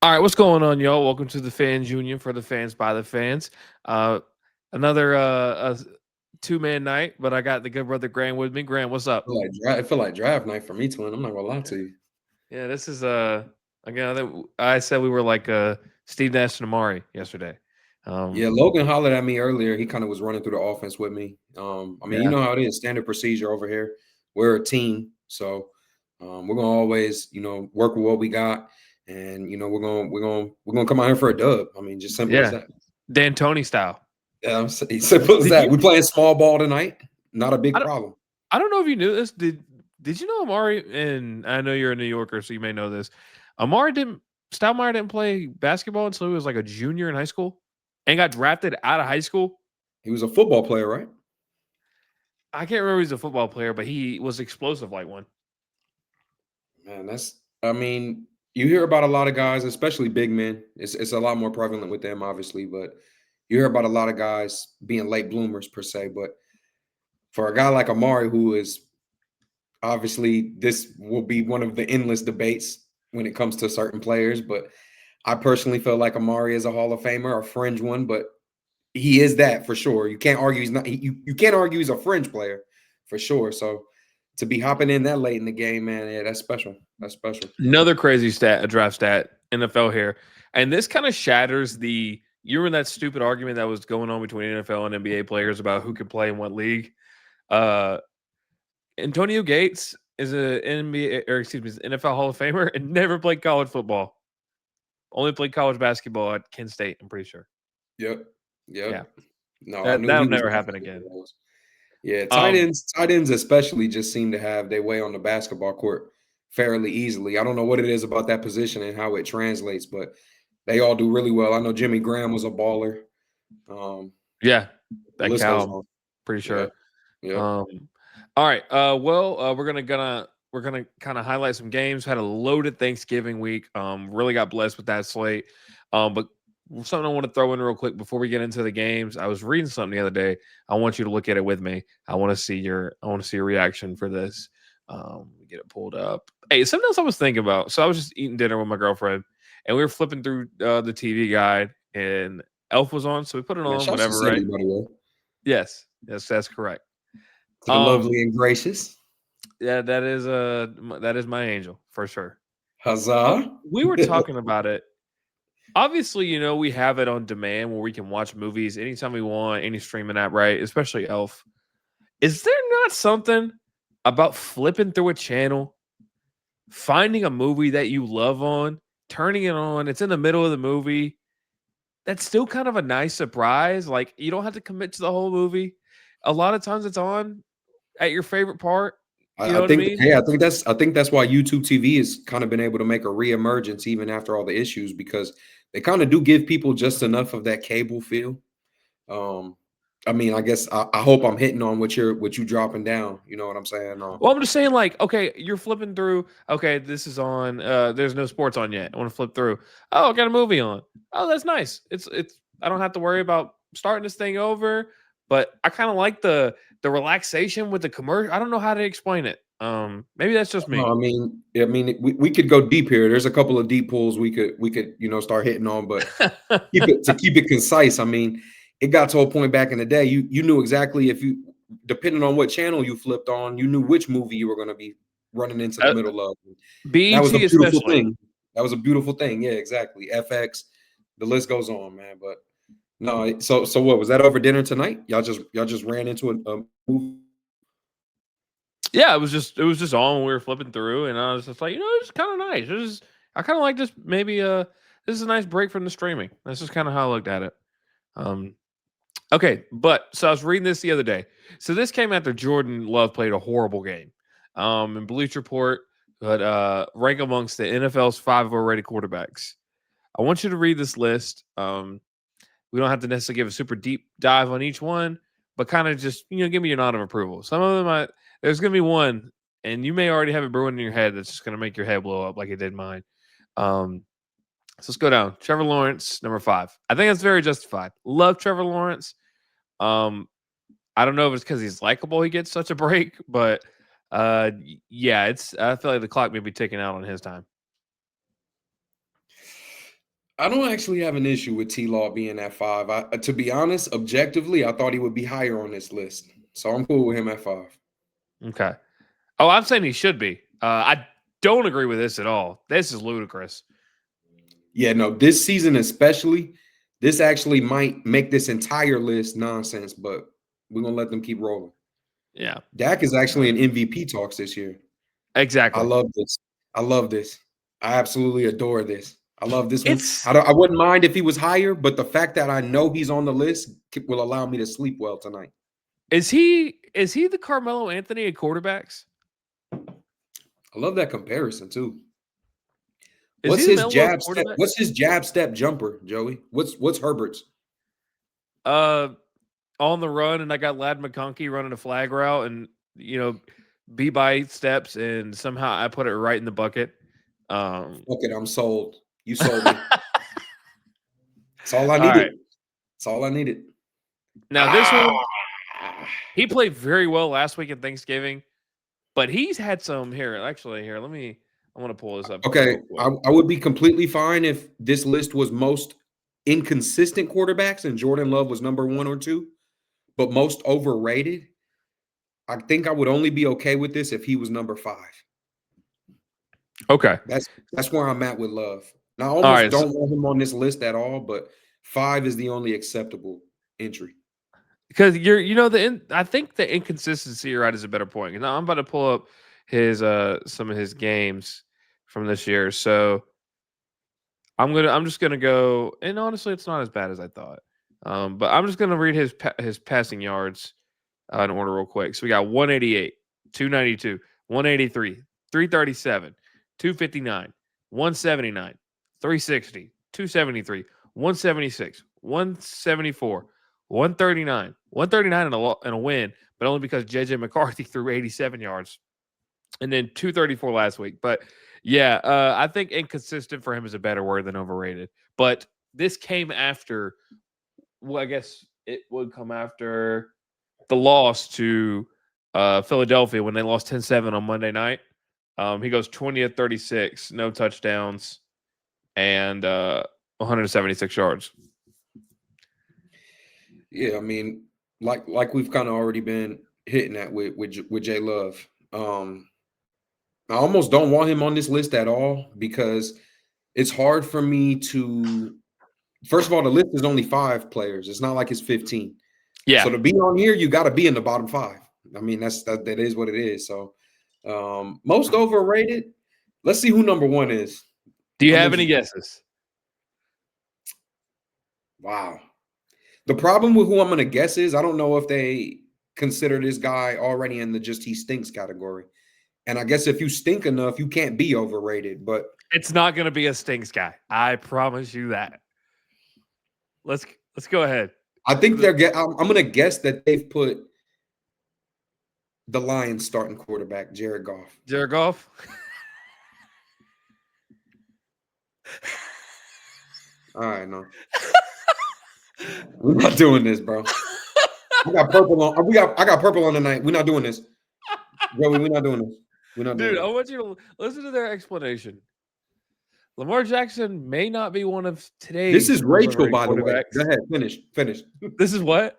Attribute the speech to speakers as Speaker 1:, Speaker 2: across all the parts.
Speaker 1: All right, what's going on, y'all? Welcome to the Fans Union for the fans by the fans. Uh, another two-man night, but I got the good brother Grant with me. Grant, what's up?
Speaker 2: It feel like draft night for me, twin. I'm not gonna lie to you.
Speaker 1: Yeah, this is again. I said we were like Steve Nash and Amari yesterday.
Speaker 2: Yeah,
Speaker 1: Um,
Speaker 2: Logan hollered at me earlier. He kind of was running through the offense with me. I mean, you
Speaker 1: yeah,
Speaker 2: know how it is, standard procedure over here. We're a team, so we're gonna always, work with what we got, and we're gonna come out here for a dub. I mean, just simple as
Speaker 1: yeah,
Speaker 2: that.
Speaker 1: D'Antoni style.
Speaker 2: Yeah, simple as
Speaker 1: Did
Speaker 2: that.
Speaker 1: you?
Speaker 2: We playing small ball tonight. Not a
Speaker 1: I
Speaker 2: big
Speaker 1: don't.
Speaker 2: problem.
Speaker 1: I don't know if you knew this. Did you know Amari? And I know you're a New Yorker, so you may know this. Amari didn't. Stoudemire didn't play basketball until he was like a junior in high school, and got drafted out of high school.
Speaker 2: He was a football player, right?
Speaker 1: I can't remember he's a football player, but he was explosive like one.
Speaker 2: Man, I mean, you hear about a lot of guys, especially big men. It's a lot more prevalent with them, obviously, but you hear about a lot of guys being late bloomers per se. But for a guy like Amari, who is obviously this will be one of the endless debates when it comes to certain players. But I personally feel like Amari is a Hall of Famer, a fringe one, but he is that for sure. You can't argue he's not. You can't argue he's a fringe player for sure. So to be hopping in that late in the game, man, yeah, that's special. That's special.
Speaker 1: Another crazy stat, a draft stat, NFL here, and this kind of shatters the. You were in that stupid argument that was going on between NFL and NBA players about who could play in what league. Uh, Antonio Gates is a NBA or excuse me, is an NFL Hall of Famer and never played college football. Only played college basketball at Kent State. I'm pretty sure.
Speaker 2: Yep.
Speaker 1: Yeah,
Speaker 2: Yep. No, I
Speaker 1: that
Speaker 2: knew
Speaker 1: that'll
Speaker 2: he was
Speaker 1: never happen
Speaker 2: definitely
Speaker 1: again.
Speaker 2: one of those. Yeah,
Speaker 1: Um,
Speaker 2: tight ends especially just seem to have their way on the basketball court fairly easily. I don't know what it is about that position and how it translates, but they all do really well. I know Jimmy Graham was a baller. Um,
Speaker 1: yeah,
Speaker 2: the
Speaker 1: that
Speaker 2: list goes
Speaker 1: cow.
Speaker 2: on.
Speaker 1: Pretty
Speaker 2: Yep.
Speaker 1: sure.
Speaker 2: Yep.
Speaker 1: Um, all right. We're gonna kind of highlight some games. Had a loaded Thanksgiving week. Really got blessed with that slate. But something I want to throw in real quick before we get into the games. I was reading something the other day. I want you to look at it with me. I want to see your reaction for this. Let me get it pulled up. Hey, something else I was thinking about. So I was just eating dinner with my girlfriend, and we were flipping through the TV guide, and Elf was on, so we put it
Speaker 2: Man,
Speaker 1: on.
Speaker 2: shouts to
Speaker 1: Whatever, right?
Speaker 2: Cindy, by the way.
Speaker 1: Yes, that's correct.
Speaker 2: To the
Speaker 1: Um,
Speaker 2: lovely and gracious.
Speaker 1: yeah, that is my angel for sure. So
Speaker 2: Huzzah.
Speaker 1: we were talking about it. Obviously, we have it on demand where we can watch movies anytime we want, any streaming app, right? Especially Elf. Is there not something about flipping through a channel, finding a movie that you love on, turning it on, it's in the middle of the movie? That's still kind of a nice surprise. Like you don't have to commit to the whole movie. A lot of times it's on at your favorite part. You
Speaker 2: I
Speaker 1: know what I
Speaker 2: think,
Speaker 1: mean?
Speaker 2: hey, I think that's why YouTube TV has kind of been able to make a reemergence even after all the issues because they kind of do give people just enough of that cable feel. Um, I mean, I guess I hope I'm hitting on what you dropping down. You know what I'm saying?
Speaker 1: Well, I'm just saying, like, okay, you're flipping through. Okay, this is on. There's no sports on yet. I want to flip through. Oh, I got a movie on. Oh, that's nice. It's. I don't have to worry about starting this thing over. But I kind of like the relaxation with the commercial. I don't know how to explain it. Maybe that's just
Speaker 2: No,
Speaker 1: me.
Speaker 2: I mean, we could go deep here. There's a couple of deep pools we could start hitting on, but keep it concise. I mean, it got to a point back in the day. You knew exactly if you depending on what channel you flipped on, you knew which movie you were going to be running into the
Speaker 1: uh,
Speaker 2: middle of. That was a
Speaker 1: BET
Speaker 2: beautiful
Speaker 1: especially.
Speaker 2: thing. That was a beautiful thing. Yeah, exactly. FX, the list goes on, man. But no, so what was that over dinner tonight? Y'all just ran into a movie.
Speaker 1: Yeah, it was just on when we were flipping through, and I was just like, it's kind of nice. I kind of like this. Maybe this is a nice break from the streaming. That's just kind of how I looked at it. Um, Okay, but so I was reading this the other day. So this came after Jordan Love played a horrible game. In Bleach Report, but rank amongst the NFL's five overrated quarterbacks. I want you to read this list. We don't have to necessarily give a super deep dive on each one, but kind of just give me your nod of approval. Some of them, there's going to be one, and you may already have it brewing in your head that's just going to make your head blow up like it did mine. Um, so let's go down. Trevor Lawrence, number 5. I think that's very justified. Love Trevor Lawrence. Um, I don't know if it's because he's likable he gets such a break, but yeah, I feel like the clock may be ticking out on his time.
Speaker 2: I don't actually have an issue with T Law being at 5. To be honest, objectively, I thought he would be higher on this list. So I'm cool with him at 5.
Speaker 1: Okay. Oh, I'm saying he should be. I don't agree with this at all. This is ludicrous.
Speaker 2: Yeah, no, this season especially, this actually might make this entire list nonsense, but we're gonna let them keep rolling.
Speaker 1: Yeah.
Speaker 2: Dak is actually in MVP talks this year. I
Speaker 1: Exactly.
Speaker 2: love this. I love this. I absolutely adore this. I love this one.
Speaker 1: It's
Speaker 2: I wouldn't mind if he was higher, but the fact that I know he's on the list will allow me to sleep well tonight.
Speaker 1: is he the Carmelo Anthony of quarterbacks?
Speaker 2: I love that comparison too.
Speaker 1: Is
Speaker 2: What's
Speaker 1: he the
Speaker 2: his
Speaker 1: Melo of
Speaker 2: jab step?
Speaker 1: quarterbacks?
Speaker 2: What's his jab step jumper, Joey? What's Herbert's?
Speaker 1: Uh, on the run, and I got Lad McConkey running a flag route, and be by steps, and somehow I put it right in the bucket.
Speaker 2: Fuck it, I'm sold. You sold me. That's all I
Speaker 1: All right.
Speaker 2: needed. That's all I needed.
Speaker 1: Now this
Speaker 2: Ah!
Speaker 1: one, he played very well last week at Thanksgiving, but he's had some here. Actually, here, I want to pull this up
Speaker 2: Okay,
Speaker 1: real quick.
Speaker 2: I would be completely fine if this list was most inconsistent quarterbacks and Jordan Love was number 1 or 2, but most overrated. I think I would only be okay with this if he was number 5.
Speaker 1: Okay.
Speaker 2: That's where I'm at with Love. Now, I
Speaker 1: All
Speaker 2: almost
Speaker 1: right.
Speaker 2: don't want him on this list at all, but 5 is the only acceptable entry.
Speaker 1: Because I think the inconsistency right is a better point. Now I'm about to pull up his some of his games from this year. So I'm just gonna go, and honestly, it's not as bad as I thought. But I'm just gonna read his passing yards in order real quick. So we got 188, 292, 183, 337, 259, 179, 360, 273, 176, 174, 139, 139 and a win, but only because JJ McCarthy threw 87 yards, and then 234 last week. But yeah, I think inconsistent for him is a better word than overrated. But this came after, well, I guess it would come after the loss to Philadelphia when they lost 10-7 on Monday night. He goes 20 of 36, no touchdowns, and 176 yards.
Speaker 2: Yeah, I mean, like we've kind of already been hitting that with J Love. I almost don't want him on this list at all because it's hard for me to. First of all, the list is only 5 players. It's not like it's 15.
Speaker 1: Yeah.
Speaker 2: So to be on here, you got to be in the bottom 5. I mean, that is what it is. So most overrated. Let's see who number 1 is.
Speaker 1: Do you
Speaker 2: I'm
Speaker 1: have any
Speaker 2: interested.
Speaker 1: guesses?
Speaker 2: Wow. The problem with who I'm going to guess is I don't know if they consider this guy already in the just he stinks category. And I guess if you stink enough, you can't be overrated. But
Speaker 1: It's not going to be a stinks guy. I promise you that. Let's go ahead.
Speaker 2: I think I'm going to guess that they've put the Lions starting quarterback, Jared Goff.
Speaker 1: Jared Goff.
Speaker 2: All right, no. We're not doing this, bro. I got purple on. I got purple on tonight. We're not doing this. Joey, we're not doing this. We're not doing
Speaker 1: Dude, I
Speaker 2: this.
Speaker 1: want you to listen to their explanation. Lamar Jackson may not be one of
Speaker 2: This
Speaker 1: today's
Speaker 2: is
Speaker 1: most
Speaker 2: racial,
Speaker 1: overrated
Speaker 2: by the way. Go
Speaker 1: quarterbacks.
Speaker 2: ahead. Finish.
Speaker 1: This is what?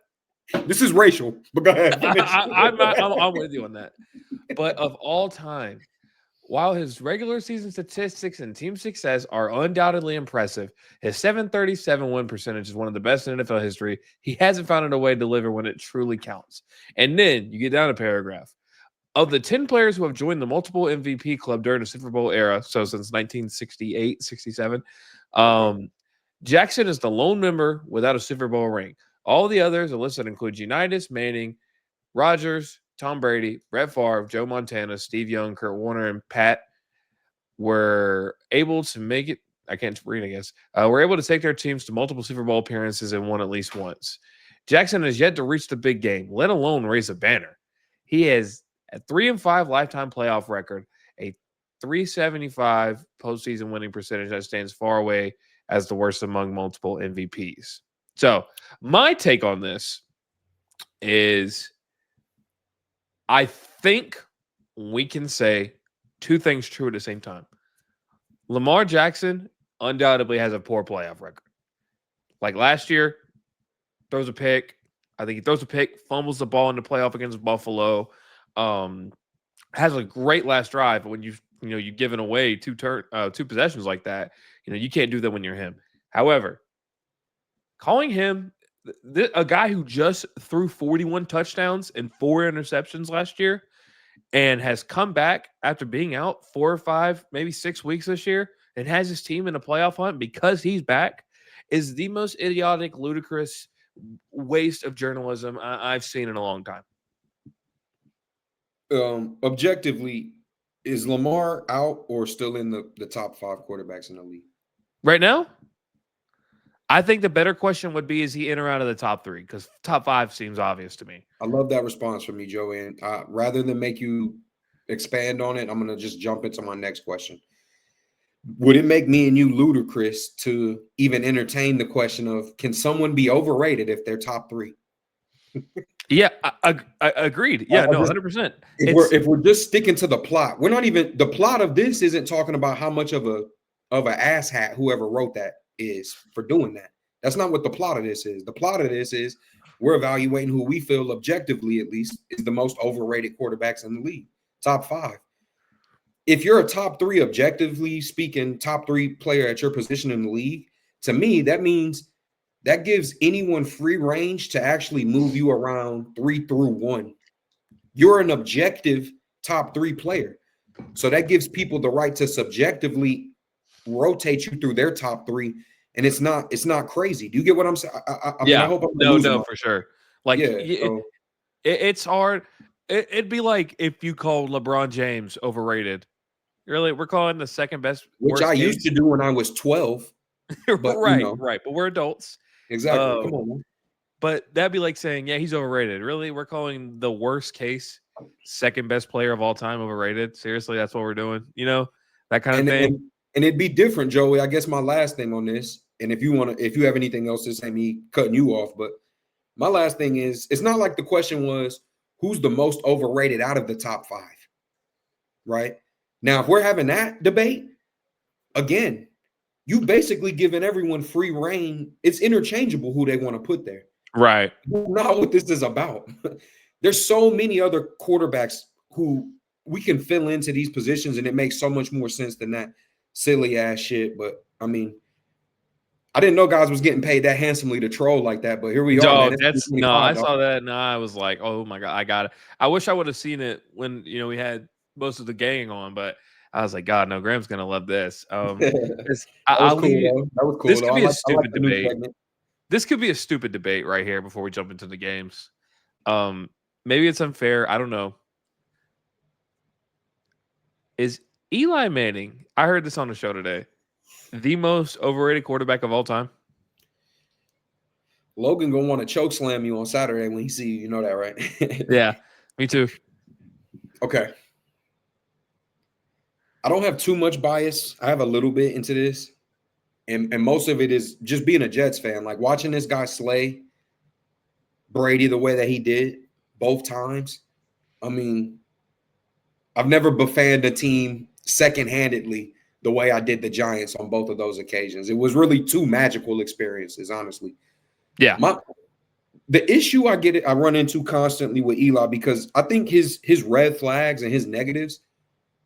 Speaker 2: This is racial, but go ahead. Finish.
Speaker 1: I'm with you on that. But of all time, while his regular season statistics and team success are undoubtedly impressive, his 737 win percentage is one of the best in NFL history. He hasn't found a way to deliver when it truly counts. And then you get down a paragraph. Of the 10 players who have joined the multiple MVP club during the Super Bowl era, so since 1968, 67, Jackson is the lone member without a Super Bowl ring. All the others are listed include Unitas, Manning, Rodgers, Tom Brady, Brett Favre, Joe Montana, Steve Young, Kurt Warner, and Pat were able to make it. I can't read, I guess. Were able to take their teams to multiple Super Bowl appearances and won at least once. Jackson has yet to reach the big game, let alone raise a banner. He has a 3-5 lifetime playoff record, a 375 postseason winning percentage that stands far away as the worst among multiple MVPs. So, my take on this is I think we can say two things true at the same time. Lamar Jackson undoubtedly has a poor playoff record. Like last year, throws a pick. I think he throws a pick, fumbles the ball in the playoff against Buffalo. Um, has a great last drive, but when you've given away two possessions like that, you can't do that when you're him. However, calling him a guy who just threw 41 touchdowns and 4 interceptions last year and has come back after being out 4 or 5, maybe 6 weeks this year and has his team in a playoff hunt because he's back is the most idiotic, ludicrous waste of journalism I've seen in a long time.
Speaker 2: Objectively, is Lamar out or still in the top 5 quarterbacks in the league?
Speaker 1: Right now, I think the better question would be, is he in or out of the top 3? Because top 5 seems obvious to me.
Speaker 2: I love that response from you, Joey. And rather than make you expand on it, I'm going to just jump into my next question. Would it make me and you ludicrous to even entertain the question of, can someone be overrated if they're top 3?
Speaker 1: Yeah, I agreed. Yeah, no, 100%.
Speaker 2: If we're just sticking to the plot, we're not even, the plot of this isn't talking about how much of an asshat whoever wrote that is for doing that. That's not what the plot of this is. The plot of this is we're evaluating who we feel objectively, at least, is the most overrated quarterbacks in the league, top 5. If you're a top 3, objectively speaking, top 3 player at your position in the league, to me, that means that gives anyone free range to actually move you around 3 through 1. You're an objective top 3 player. So that gives people the right to subjectively rotate you through their top 3. And it's not crazy. Do you get what I'm saying? I mean, I hope I'm not losing
Speaker 1: for sure. Like, it's hard. It'd be like if you called LeBron James overrated. Really, we're calling the second best,
Speaker 2: which I used to do when I was 12. But
Speaker 1: right. But we're adults.
Speaker 2: Exactly. Come on, man.
Speaker 1: But that'd be like saying, yeah, he's overrated. Really, we're calling the worst case second best player of all time overrated. Seriously, that's what we're doing. That kind of thing.
Speaker 2: And it'd be different, Joey. I guess my last thing on this, and if you have anything else to say, me cutting you off, but my last thing is, it's not like the question was who's the most overrated out of the top 5, right? Now, if we're having that debate, again, you basically giving everyone free reign. It's interchangeable who they want to put there.
Speaker 1: Right.
Speaker 2: That's not what this is about. There's so many other quarterbacks who we can fill into these positions, and it makes so much more sense than that silly ass shit. But I mean, I didn't know guys was getting paid that handsomely to troll like that, but here we are. Man.
Speaker 1: I saw that and I was like, oh my God, I got it. I wish I would have seen it when we had most of the gang on, but I was like, God, no, Graham's gonna love this.
Speaker 2: That was cool.
Speaker 1: This could be a stupid debate. This could be a stupid debate right here before we jump into the games. Maybe it's unfair. I don't know. Is Eli Manning, I heard this on the show today, the most overrated quarterback of all time?
Speaker 2: Logan gonna want to choke slam you on Saturday when he see you. You know that, right?
Speaker 1: Yeah, me too.
Speaker 2: Okay. I don't have too much bias. I have a little bit into this. And most of it is just being a Jets fan. Like watching this guy slay Brady the way that he did both times. I mean, I've never befanned a team second-handedly the way I did the Giants on both of those occasions. It was really 2 magical experiences, honestly.
Speaker 1: Yeah.
Speaker 2: The issue I run into constantly with Eli, because I think his red flags and his negatives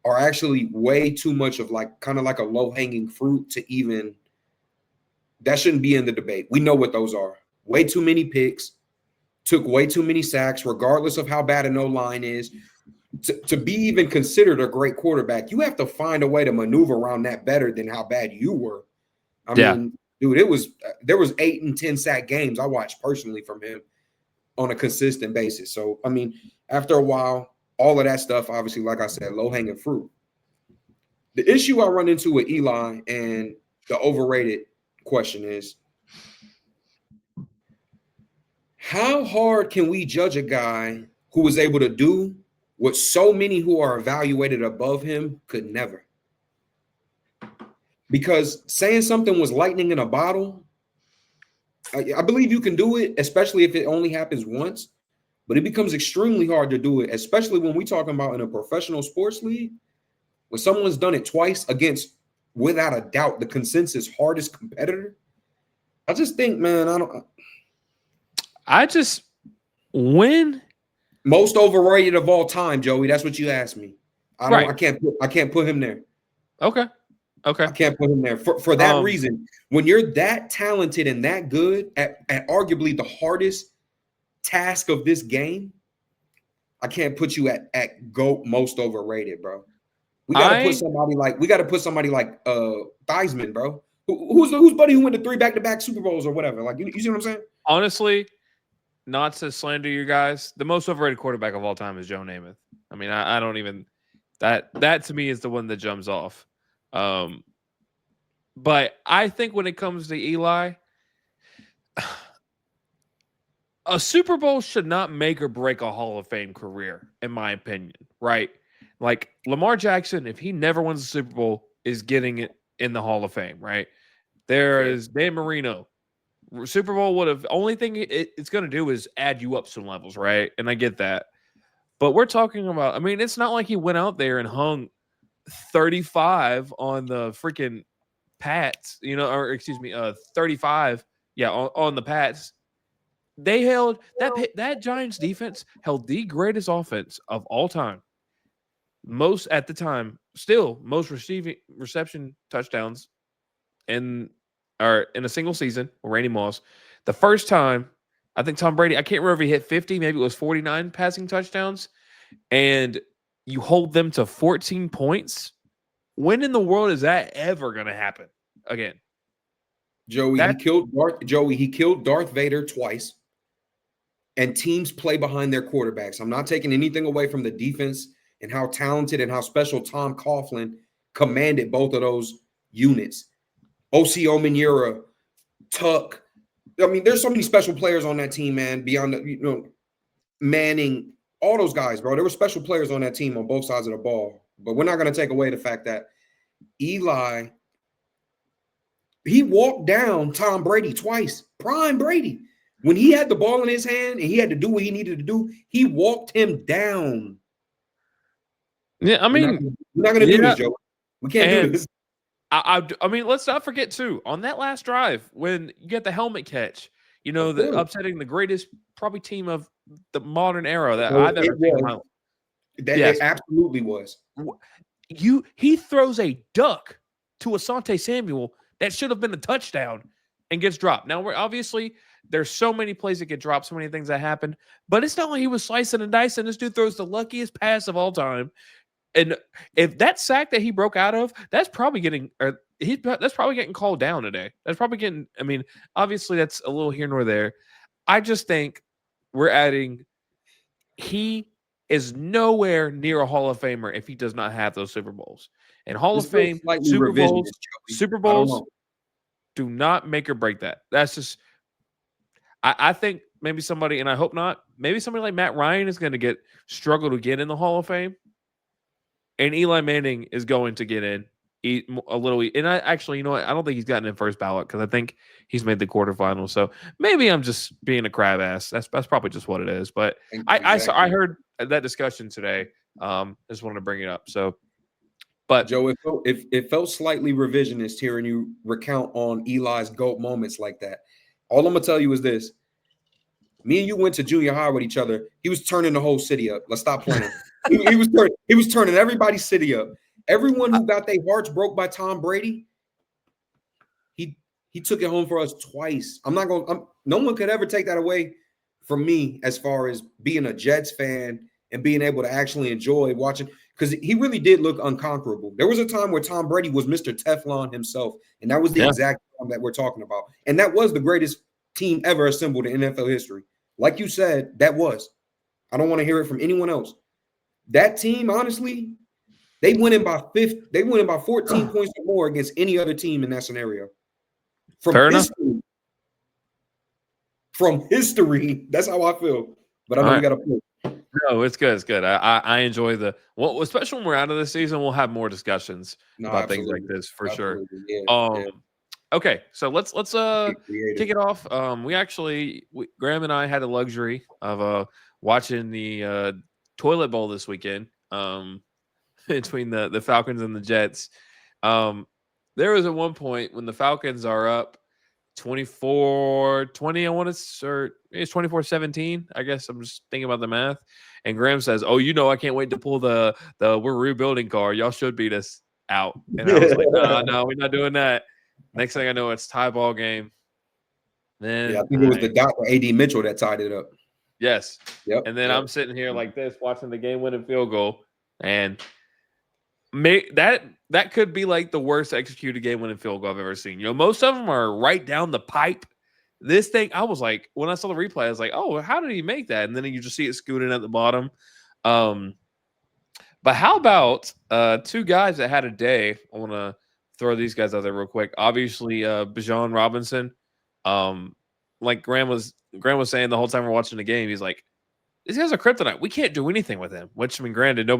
Speaker 2: are actually way too much of kind of like a low-hanging fruit to even – that shouldn't be in the debate. We know what those are. Way too many picks, took way too many sacks, regardless of how bad an O-line is. To be even considered a great quarterback, you have to find a way to maneuver around that better than how bad you were. I mean, dude, there was 8 and 10 sack games I watched personally from him on a consistent basis. So, I mean, after a while, all of that stuff, obviously, like I said, low-hanging fruit. The issue I run into with Eli and the overrated question is, how hard can we judge a guy who was able to do what so many who are evaluated above him could never? Because saying something was lightning in a bottle, I believe you can do it, especially if it only happens once, but it becomes extremely hard to do it, especially when we're talking about in a professional sports league, when someone's done it twice against without a doubt, the consensus hardest competitor. I just think, man,
Speaker 1: I just when
Speaker 2: most overrated of all time, Joey. That's what you asked me.
Speaker 1: right.
Speaker 2: I can't put him there.
Speaker 1: Okay. Okay.
Speaker 2: I can't put him there for that
Speaker 1: Um,
Speaker 2: reason. When you're that talented and that good at arguably the hardest task of this game, I can't put you at GOAT most overrated, bro.
Speaker 1: I
Speaker 2: We got to put somebody like Theismann, bro. Who's buddy who went to 3 back-to-back Super Bowls or whatever. Like you see what I'm saying?
Speaker 1: honestly, not to slander you guys, the most overrated quarterback of all time is Joe Namath. I mean, I don't even that to me is the one that jumps off. Um, but I think when it comes to Eli, a Super Bowl should not make or break a Hall of Fame career, in my opinion, right? Like Lamar Jackson, if he never wins the Super Bowl, is getting it in the Hall of Fame, right? There
Speaker 2: Fair.
Speaker 1: is Dan Marino. Super Bowl would have only thing it's going to do is add you up some levels, right? And I get that. But we're talking about, I mean, it's not like he went out there and hung 35 on the freaking Pats, or excuse me, 35, yeah, on the Pats. They held that Giants defense held the greatest offense of all time. Most at the time, still most receiving reception touchdowns in or in a single season with Randy Moss. The first time, I think Tom Brady, I can't remember if he hit 50, maybe it was 49 passing touchdowns, and you hold them to 14 points. When in the world is that ever going to happen again? That
Speaker 2: He killed Darth Vader twice. And teams play behind their quarterbacks. I'm not taking anything away from the defense and how talented and how special Tom Coughlin commanded both of those units. O.C. Omenyiora, Tuck. I mean, there's so many special players on that team, man. Beyond Manning, all those guys, bro. There were special players on that team on both sides of the ball. But we're not going to take away the fact that Eli, he walked down Tom Brady twice. Prime Brady. When he had the ball in his hand and he had to do what he needed to do, he walked him down.
Speaker 1: Yeah, I mean,
Speaker 2: we're not gonna do this, Joe. We can't do this.
Speaker 1: I mean, let's not forget too, on that last drive when you get the helmet catch, the upsetting the greatest probably team of the modern era that I've ever seen in my life.
Speaker 2: It absolutely was.
Speaker 1: He throws a duck to Asante Samuel that should have been a touchdown and gets dropped. Now obviously there's so many plays that get dropped, so many things that happen, but it's not like he was slicing and dicing. This dude throws the luckiest pass of all time. And if that sack that he broke out of, that's probably getting called down today. That's probably getting. I mean, obviously that's a little here nor there. I just think we're adding. He is nowhere near a Hall of Famer if he does not have those Super Bowls. And Hall of Fame, Super Bowls do not make or break that. That's just. I think maybe somebody, and I hope not. Maybe somebody like Matt Ryan is going to struggle to get in the Hall of Fame. And Eli Manning is going to get in a little. And I actually, you know what? I don't think he's gotten in first ballot because I think he's made the quarterfinals. So maybe I'm just being a crab ass. That's probably just what it is. But exactly. I heard that discussion today. Just wanted to bring it up. So, but
Speaker 2: Joe, it felt slightly revisionist hearing you recount on Eli's GOAT moments like that. All I'm gonna tell you is this: me and you went to junior high with each other. He was turning the whole city up. Let's stop playing. he was turning everybody's city up. Everyone who got their hearts broke by Tom Brady, he took it home for us twice. No one could ever take that away from me as far as being a Jets fan and being able to actually enjoy watching, because he really did look unconquerable. There was a time where Tom Brady was Mr. Teflon himself, and that was the exact time that we're talking about. And that was the greatest team ever assembled in NFL history. Like you said, that was. I don't want to hear it from anyone else. That team, honestly, they went in by 14 points or more against any other team in that scenario. From history, that's how I feel. But I know we got to play.
Speaker 1: No, it's good. It's good. I enjoy especially when we're out of the season, we'll have more discussions about things like this for sure. Yeah. Okay, so let's kick it off. Graham and I had the luxury of watching the toilet bowl this weekend between the Falcons and the Jets. There was at one point when the Falcons are up 24-20. I want to start. It's 24-17. I guess I'm just thinking about the math. And Graham says, "Oh, I can't wait to pull the we're rebuilding card. Y'all should beat us out." And I was like, "Nah, no, we're not doing that." Next thing I know, it's tie ball game.
Speaker 2: Yeah, I
Speaker 1: Then
Speaker 2: think it was the Dr. AD Mitchell that tied it up.
Speaker 1: yes,
Speaker 2: Yep,
Speaker 1: and then
Speaker 2: yep.
Speaker 1: I'm sitting here like this, watching the game-winning field goal, and that could be like the worst executed game-winning field goal I've ever seen. Most of them are right down the pipe. This thing, I was like, when I saw the replay, I was like, "Oh, how did he make that?" And then you just see it scooting at the bottom. Um, but how about two guys that had a day? I want to throw these guys out there real quick. Obviously, Bijan Robinson. Um, like Graham was saying the whole time we're watching the game, he's like, "These guys are kryptonite. We can't do anything with him." Which, I mean, granted, not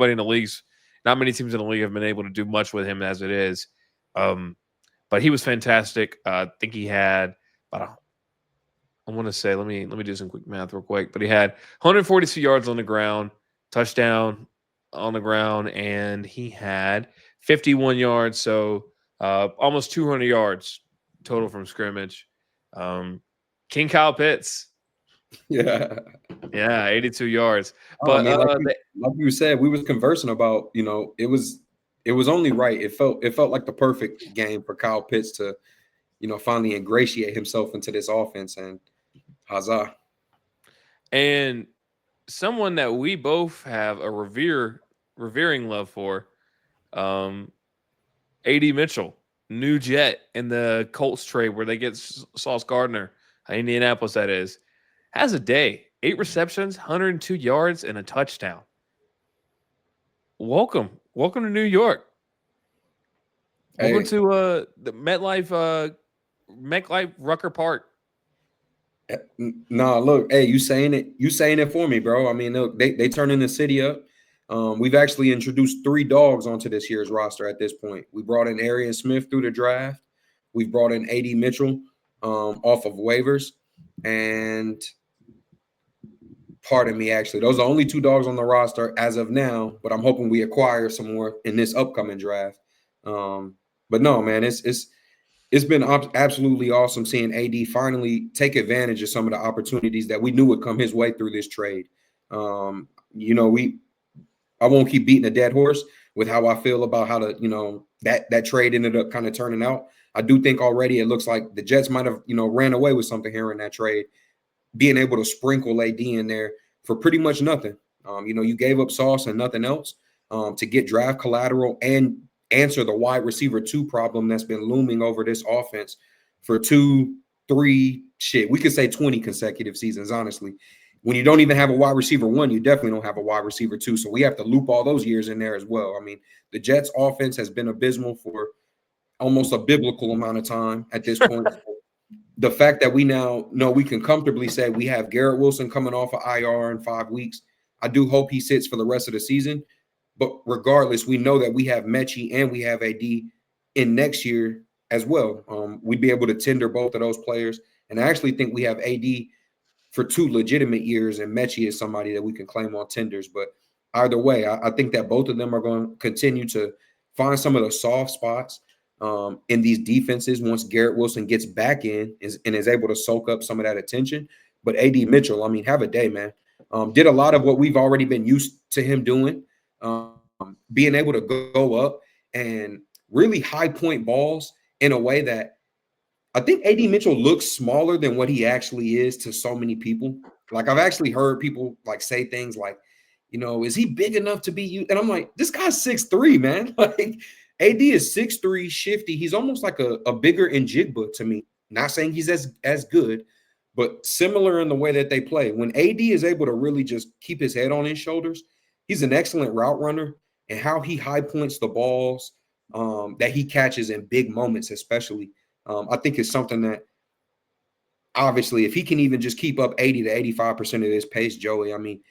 Speaker 1: many teams in the league have been able to do much with him as it is. Um, but he was fantastic. I think he had about I want to say, let me do some quick math real quick. But he had 142 yards on the ground, touchdown on the ground, and he had 51 yards, so almost 200 yards total from scrimmage. Um, King Kyle Pitts,
Speaker 2: Yeah.
Speaker 1: yeah, 82 yards.
Speaker 2: I
Speaker 1: But
Speaker 2: mean, like you said, we was conversing about, it was only right. It felt like the perfect game for Kyle Pitts to, finally ingratiate himself into this offense, and huzzah.
Speaker 1: and someone that we both have a revering love for, um, AD Mitchell, new Jet in the Colts trade where they get Sauce Gardner, Indianapolis, that is, has a day. 8 receptions, 102 yards, and a touchdown. Welcome to New York. Welcome
Speaker 2: Hey,
Speaker 1: to the MetLife Rucker Park.
Speaker 2: nah, look, hey, you saying it for me, bro. I mean, look, they turning the city up. We've actually introduced three dogs onto this year's roster at this point. We brought in Arian Smith through the draft. We've brought in AD Mitchell off of waivers, and pardon me, actually, those are only two dogs on the roster as of now. But I'm hoping we acquire some more in this upcoming draft. Um, but no, man, it's been absolutely awesome seeing AD finally take advantage of some of the opportunities that we knew would come his way through this trade. Um, we I won't keep beating a dead horse with how I feel about how that trade ended up kind of turning out. I do think already it looks like the Jets might have ran away with something here in that trade, being able to sprinkle AD in there for pretty much nothing. You gave up Sauce and nothing else to get draft collateral and answer the wide receiver two problem that's been looming over this offense for two, three, shit. We could say 20 consecutive seasons, honestly. When you don't even have a wide receiver one, you definitely don't have a wide receiver two. So we have to loop all those years in there as well. I mean, the Jets offense has been abysmal for almost a biblical amount of time at this point. The fact that we now know we can comfortably say we have Garrett Wilson coming off of IR in 5 weeks. I do hope he sits for the rest of the season. But regardless, we know that we have Mechie and we have AD in next year as well. We'd be able to tender both of those players. And I actually think we have AD for 2 legitimate years, and Mechie is somebody that we can claim on tenders. But either way, I think that both of them are going to continue to find some of the soft spots in these defenses once Garrett Wilson gets back in and is able to soak up some of that attention. But AD Mitchell, I mean, have a day, man. Did a lot of what we've already been used to him doing, being able to go up and really high point balls in a way that I think AD Mitchell looks smaller than what he actually is to so many people. Like I've actually heard people like say things like, is he big enough to be you? And I'm like, this guy's 6'3", man. Like AD is 6'3", shifty. He's almost like a bigger Njigba to me. Not saying he's as good, but similar in the way that they play. When AD is able to really just keep his head on his shoulders, he's an excellent route runner. And how he high points the balls that he catches in big moments, especially, I think is something that obviously, if he can even just keep up 80 to 85% of this pace, Joey, I mean,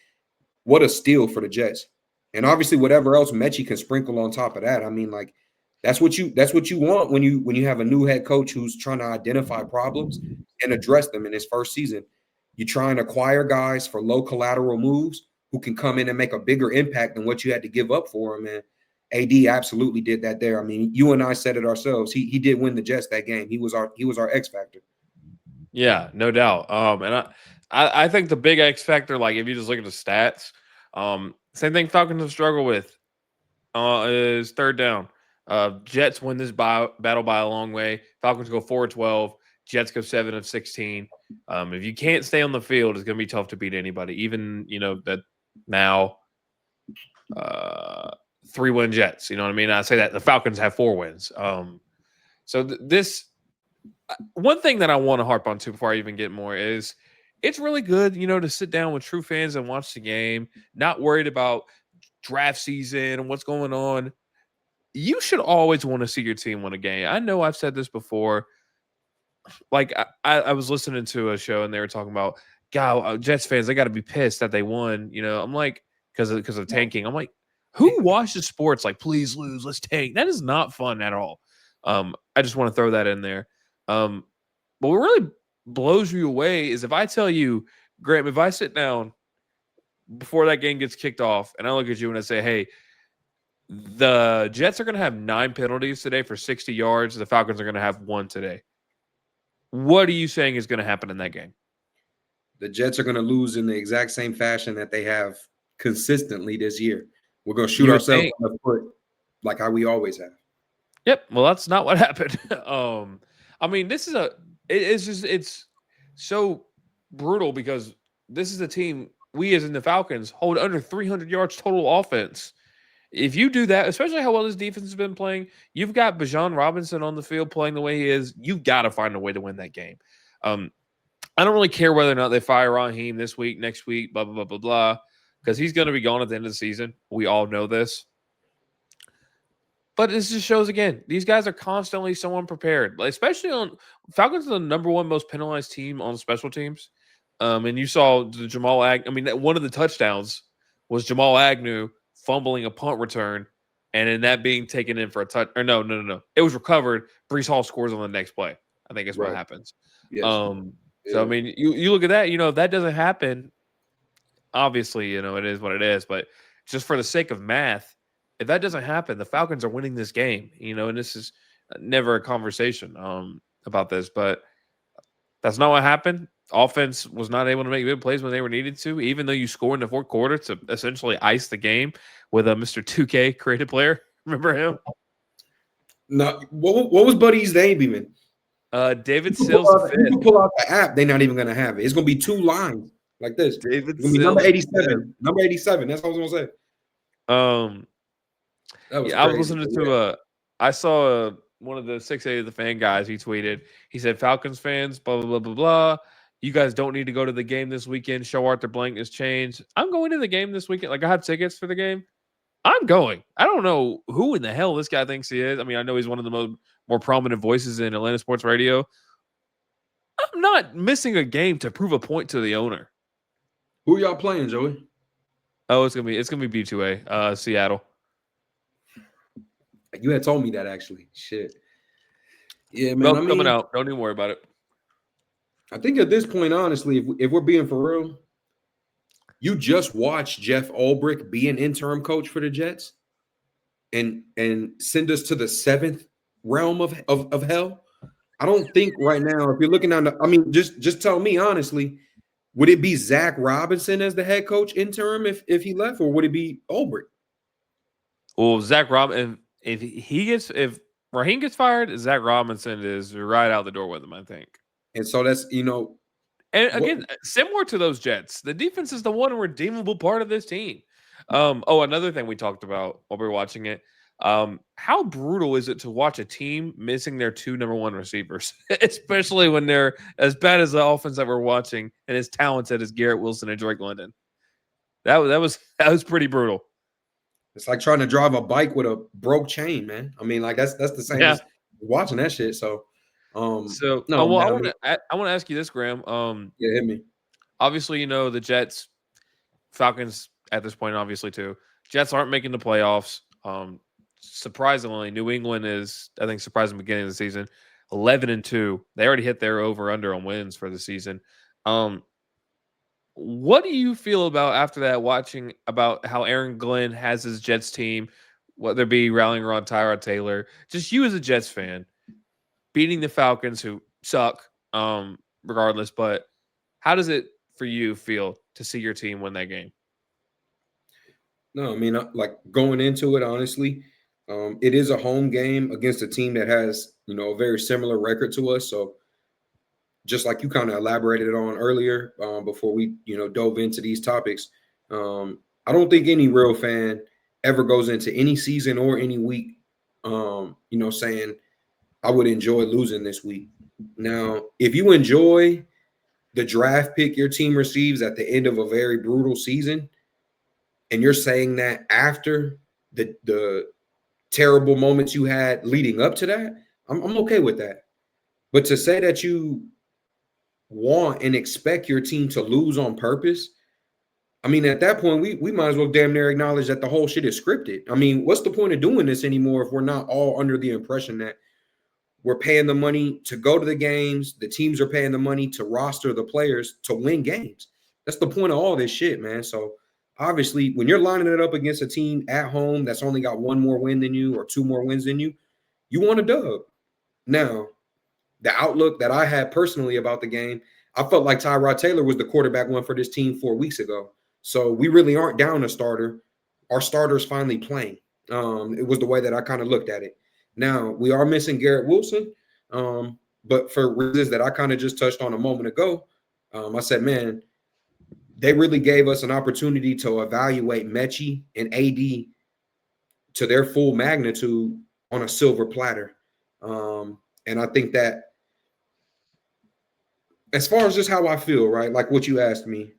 Speaker 2: what a steal for the Jets. And obviously, whatever else Mechie can sprinkle on top of that. I mean, like that's what you want when you have a new head coach who's trying to identify problems and address them in his first season. You try and acquire guys for low collateral moves who can come in and make a bigger impact than what you had to give up for him, man. AD absolutely did that there. I mean, you and I said it ourselves. He did win the Jets that game. He was our X factor.
Speaker 1: Yeah, no doubt. And I think the big X factor, like if you just look at the stats, same thing Falcons have struggled with is third down. Jets win this battle by a long way. Falcons go 4-12. Jets go 7-16. If you can't stay on the field, it's going to be tough to beat anybody. Even that now 3-win Jets. You know what I mean? I say that the Falcons have 4 wins. So this one thing that I want to harp on too before I even get more is it's really good, to sit down with true fans and watch the game, not worried about draft season and what's going on. You should always want to see your team win a game. I know I've said this before. Like I was listening to a show and they were talking about, God, Jets fans, they got to be pissed that they won. I'm like, because of tanking. I'm like, who watches sports like, please lose, let's tank? That is not fun at all. I just want to throw that in there. But what really blows you away is if I tell you, Graham, if I sit down before that game gets kicked off and I look at you and I say, hey, the Jets are going to have 9 penalties today for 60 yards. The Falcons are going to have 1 today. What are you saying is going to happen in that game?
Speaker 2: The Jets are going to lose in the exact same fashion that they have consistently this year. We're going to shoot ourselves in the foot like how we always have.
Speaker 1: Yep. Well, that's not what happened. I mean, this is it's so brutal because this is a team we as in the Falcons hold under 300 yards total offense. If you do that, especially how well this defense has been playing, you've got Bijan Robinson on the field playing the way he is. You've got to find a way to win that game. I don't really care whether or not they fire Raheem this week, next week, blah, blah, blah, blah, blah, because he's going to be gone at the end of the season. We all know this. But this just shows again, these guys are constantly so unprepared, especially on Falcons are the number 1 most penalized team on special teams. And you saw the Jamal Agnew. I mean, one of the touchdowns was Jamal Agnew fumbling a punt return, and then that being taken in for a touch. Or no. It was recovered. Brees Hall scores on the next play. I think is what happens.
Speaker 2: Yes.
Speaker 1: So I mean, you look at that. If that doesn't happen, obviously, it is what it is. But just for the sake of math, if that doesn't happen, the Falcons are winning this game. And this is never a conversation about this, but that's not what happened. Offense was not able to make big plays when they were needed to, even though you score in the fourth quarter to essentially ice the game with a Mr. 2K creative player. Remember him?
Speaker 2: No, what was Buddy's name even?
Speaker 1: David Sills.
Speaker 2: You can pull out the app. They're not even going to have it. It's going to be 2 lines like this.
Speaker 1: David
Speaker 2: it's going to be number 87. Number 87. That's what I was going to say.
Speaker 1: That was I was listening to I saw one of the 680 the fan guys. He tweeted. He said, "Falcons fans, blah blah blah blah blah. You guys don't need to go to the game this weekend. Show Arthur Blank has changed. I'm going to the game this weekend. Like I have tickets for the game. I'm going. I don't know who in the hell this guy thinks he is. I mean, I know he's one of the more prominent voices in Atlanta sports radio. I'm not missing a game to prove a point to the owner.
Speaker 2: Who y'all playing, Joey?
Speaker 1: Oh, it's gonna be B2A, Seattle.
Speaker 2: You had told me that actually. Shit. Yeah, man.
Speaker 1: Nope, coming out. Don't even worry about it.
Speaker 2: I think at this point, honestly, if we're being for real, you just watched Jeff Ulbrich be an interim coach for the Jets and send us to the 7th realm of hell. I don't think right now, if you're looking down, just tell me honestly, would it be Zach Robinson as the head coach interim if he left, or would it be Ulbrich?
Speaker 1: Well, Zach Robinson, if Raheem gets fired, Zach Robinson is right out the door with him, I think.
Speaker 2: And so that's,
Speaker 1: and again, similar to those Jets, the defense is the one redeemable part of this team. Another thing we talked about while we were watching it. How brutal is it to watch a team missing their 2 number 1 receivers, especially when they're as bad as the offense that we're watching and as talented as Garrett Wilson and Drake London? That was pretty brutal.
Speaker 2: It's like trying to drive a bike with a broke chain, man. I mean, like that's the same as watching that shit. So,
Speaker 1: I want to ask you this, Graham.
Speaker 2: Yeah, hit me.
Speaker 1: Obviously, the Jets, Falcons at this point, obviously too. Jets aren't making the playoffs. Surprisingly, New England is, I think, surprising beginning of the season, 11-2. They already hit their over/under on wins for the season. What do you feel about after that? Watching about how Aaron Glenn has his Jets team whether it be rallying around Tyrod Taylor, just you as a Jets fan, beating the Falcons who suck, regardless. But how does it for you feel to see your team win that game?
Speaker 2: No, I mean, like going into it, honestly, it is a home game against a team that has, a very similar record to us. So just like you kind of elaborated on earlier, before we, dove into these topics, I don't think any real fan ever goes into any season or any week, saying I would enjoy losing this week. Now, if you enjoy the draft pick your team receives at the end of a very brutal season, and you're saying that after the terrible moments you had leading up to that, I'm okay with that. But to say that you want and expect your team to lose on purpose, I mean, at that point, we might as well damn near acknowledge that the whole shit is scripted. I mean, what's the point of doing this anymore if we're not all under the impression that we're paying the money to go to the games, the teams are paying the money to roster the players to win games? That's the point of all this shit, man. So obviously, when you're lining it up against a team at home that's only got one more win than you or two more wins than you want a dub. Now, the outlook that I had personally about the game, I felt like Tyrod Taylor was the quarterback one for this team 4 weeks ago. So we really aren't down a starter. Our starter's finally playing. It was the way that I kind of looked at it. Now, we are missing Garrett Wilson, but for reasons that I kind of just touched on a moment ago, I said, man, they really gave us an opportunity to evaluate Mechie and AD to their full magnitude on a silver platter. And I think that as far as just how I feel, right, like what you asked me,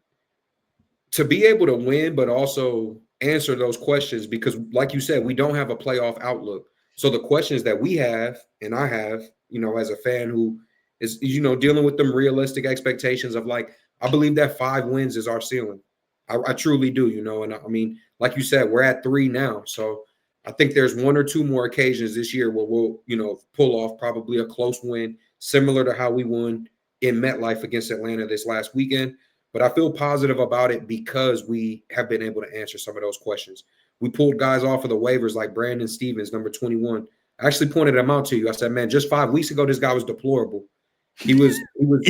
Speaker 2: to be able to win, but also answer those questions, because like you said, we don't have a playoff outlook. So the questions that we have, and I have, as a fan who is, dealing with them realistic expectations of like, I believe that 5 wins is our ceiling. I truly do, and I mean, like you said, we're at 3 now. So I think there's 1 or 2 more occasions this year where we'll, pull off probably a close win, similar to how we won in MetLife against Atlanta this last weekend. But I feel positive about it because we have been able to answer some of those questions. We pulled guys off of the waivers like Brandon Stevens, number 21. I actually pointed him out to you. I said, man, just 5 weeks ago, this guy was deplorable. He was he was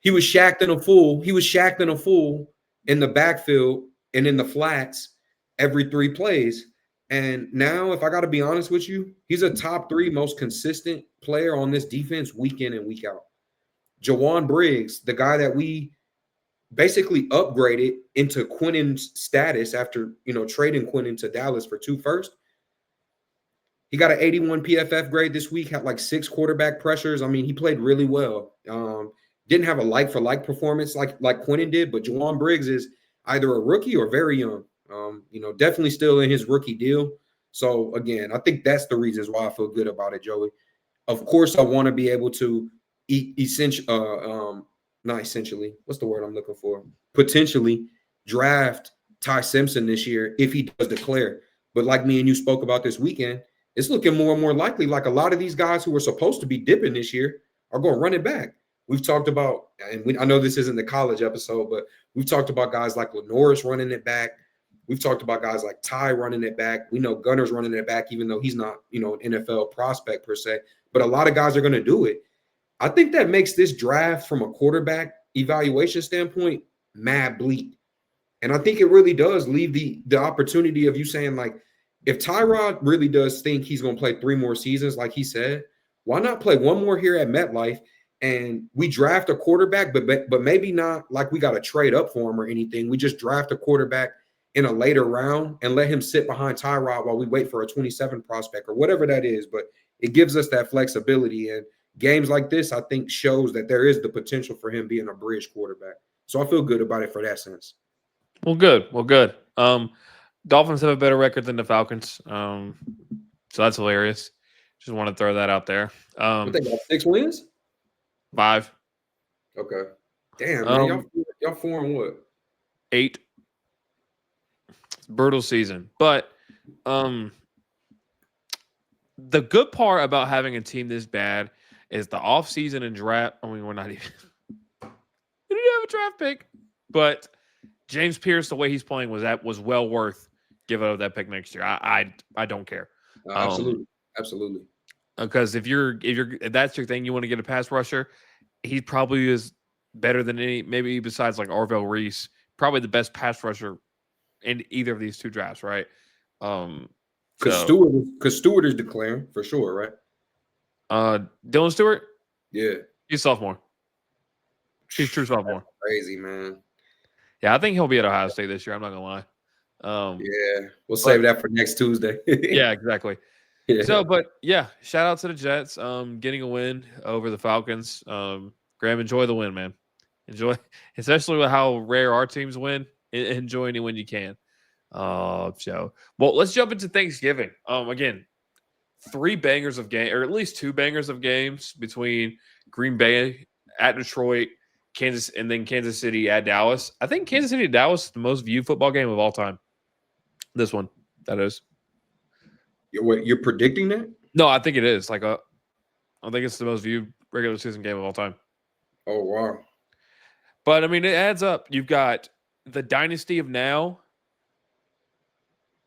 Speaker 2: he was shacked in a fool. He was shacked in a fool in the backfield and in the flats every 3 plays. And now, if I got to be honest with you, he's a top 3 most consistent player on this defense week in and week out. Jawan Briggs, the guy that we basically upgraded into Quinnen's status after, trading Quinnen to Dallas for 2 firsts. He got an 81 PFF grade this week, had like 6 quarterback pressures. I mean, he played really well. Didn't have a like-for-like performance like Quinnen did, but Jawan Briggs is either a rookie or very young. Definitely still in his rookie deal. So, again, I think that's the reasons why I feel good about it, Joey. Of course, I want to be able to not essentially, what's the word I'm looking for? Potentially draft Ty Simpson this year if he does declare. But like me and you spoke about this weekend, it's looking more and more likely like a lot of these guys who were supposed to be dipping this year are going to run it back. We've talked about, and I know this isn't the college episode, but we've talked about guys like Lenoris running it back. We've talked about guys like Ty running it back. We know Gunner's running it back, even though he's not, an NFL prospect per se. But a lot of guys are going to do it. I think that makes this draft from a quarterback evaluation standpoint mad bleak. And I think it really does leave the opportunity of you saying, like, if Tyrod really does think he's going to play 3 more seasons, like he said, why not play 1 more here at MetLife and we draft a quarterback, but maybe not like we got to trade up for him or anything. We just draft a quarterback in a later round and let him sit behind Tyrod while we wait for a 27 prospect or whatever that is. But it gives us that flexibility. And games like this, I think, shows that there is the potential for him being a bridge quarterback. So I feel good about it for that sense.
Speaker 1: Well, good. Well, good. Dolphins have a better record than the Falcons. So that's hilarious. Just want to throw that out there.
Speaker 2: What they got, 6 wins?
Speaker 1: 5.
Speaker 2: Okay. Damn, man. Y'all 4 and what?
Speaker 1: 8. Brutal season. But the good part about having a team this bad is the offseason and draft. I mean, we're not even we didn't have a draft pick. But James Pierce, the way he's playing was well worth give up that pick next year. I don't care.
Speaker 2: Absolutely, absolutely.
Speaker 1: Because if that's your thing, you want to get a pass rusher, he probably is better than any, maybe besides like Arvell Reese, probably the best pass rusher in either of these two drafts, right? Um, so
Speaker 2: Because Stewart is declaring for sure, right?
Speaker 1: Dylan Stewart,
Speaker 2: Yeah,
Speaker 1: he's sophomore. He's true
Speaker 2: that's
Speaker 1: sophomore.
Speaker 2: crazy, man.
Speaker 1: Yeah, I think he'll be at Ohio State this year. I'm not gonna lie.
Speaker 2: Yeah, we'll
Speaker 1: But
Speaker 2: save that for next Tuesday.
Speaker 1: yeah, exactly.
Speaker 2: Yeah,
Speaker 1: So, but yeah, shout out to the Jets, getting a win over the Falcons. Graham, enjoy the win, man. Enjoy, especially with how rare our teams win. Enjoy any win you can. So well, let's jump into Thanksgiving. Again, three bangers of game, or at least two bangers of games between Green Bay at Detroit, Kansas, and then Kansas City at Dallas. I think Kansas City at Dallas is the most viewed football game of all time. This one, that is.
Speaker 2: you're predicting that?
Speaker 1: No, I think it is. I think it's the most viewed regular season game of all time.
Speaker 2: Oh wow!
Speaker 1: But I mean, it adds up. You've got the dynasty of now,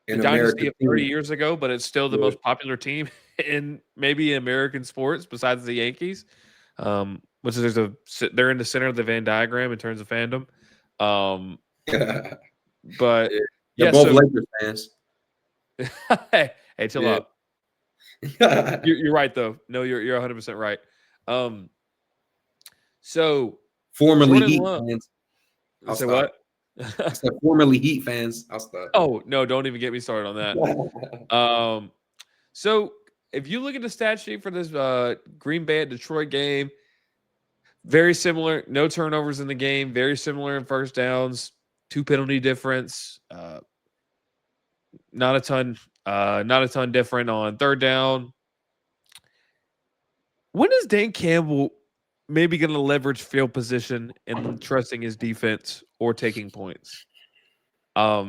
Speaker 1: the
Speaker 2: An
Speaker 1: dynasty
Speaker 2: American
Speaker 1: of 30
Speaker 2: team.
Speaker 1: years ago, but it's still the
Speaker 2: Yeah.
Speaker 1: most popular team in maybe American sports besides the Yankees. Which is they're in the center of the Venn diagram in terms of fandom. But
Speaker 2: Yeah. They're
Speaker 1: yeah,
Speaker 2: both
Speaker 1: so
Speaker 2: Lakers fans.
Speaker 1: hey, chill
Speaker 2: Yeah.
Speaker 1: out. You're right though. No, you're 100% right. Um, so
Speaker 2: Formerly
Speaker 1: Jordan
Speaker 2: Heat
Speaker 1: Love,
Speaker 2: fans. I'll
Speaker 1: say
Speaker 2: stop.
Speaker 1: what?
Speaker 2: I said formerly Heat fans. I'll stop.
Speaker 1: Oh no, don't even get me started on that. So if you look at the stat sheet for this Green Bay at Detroit game, very similar. No turnovers in the game. Very similar in first downs. Two penalty difference. Not a ton. Not a ton different on third down. When is Dan Campbell maybe going to leverage field position and trusting his defense or taking points? I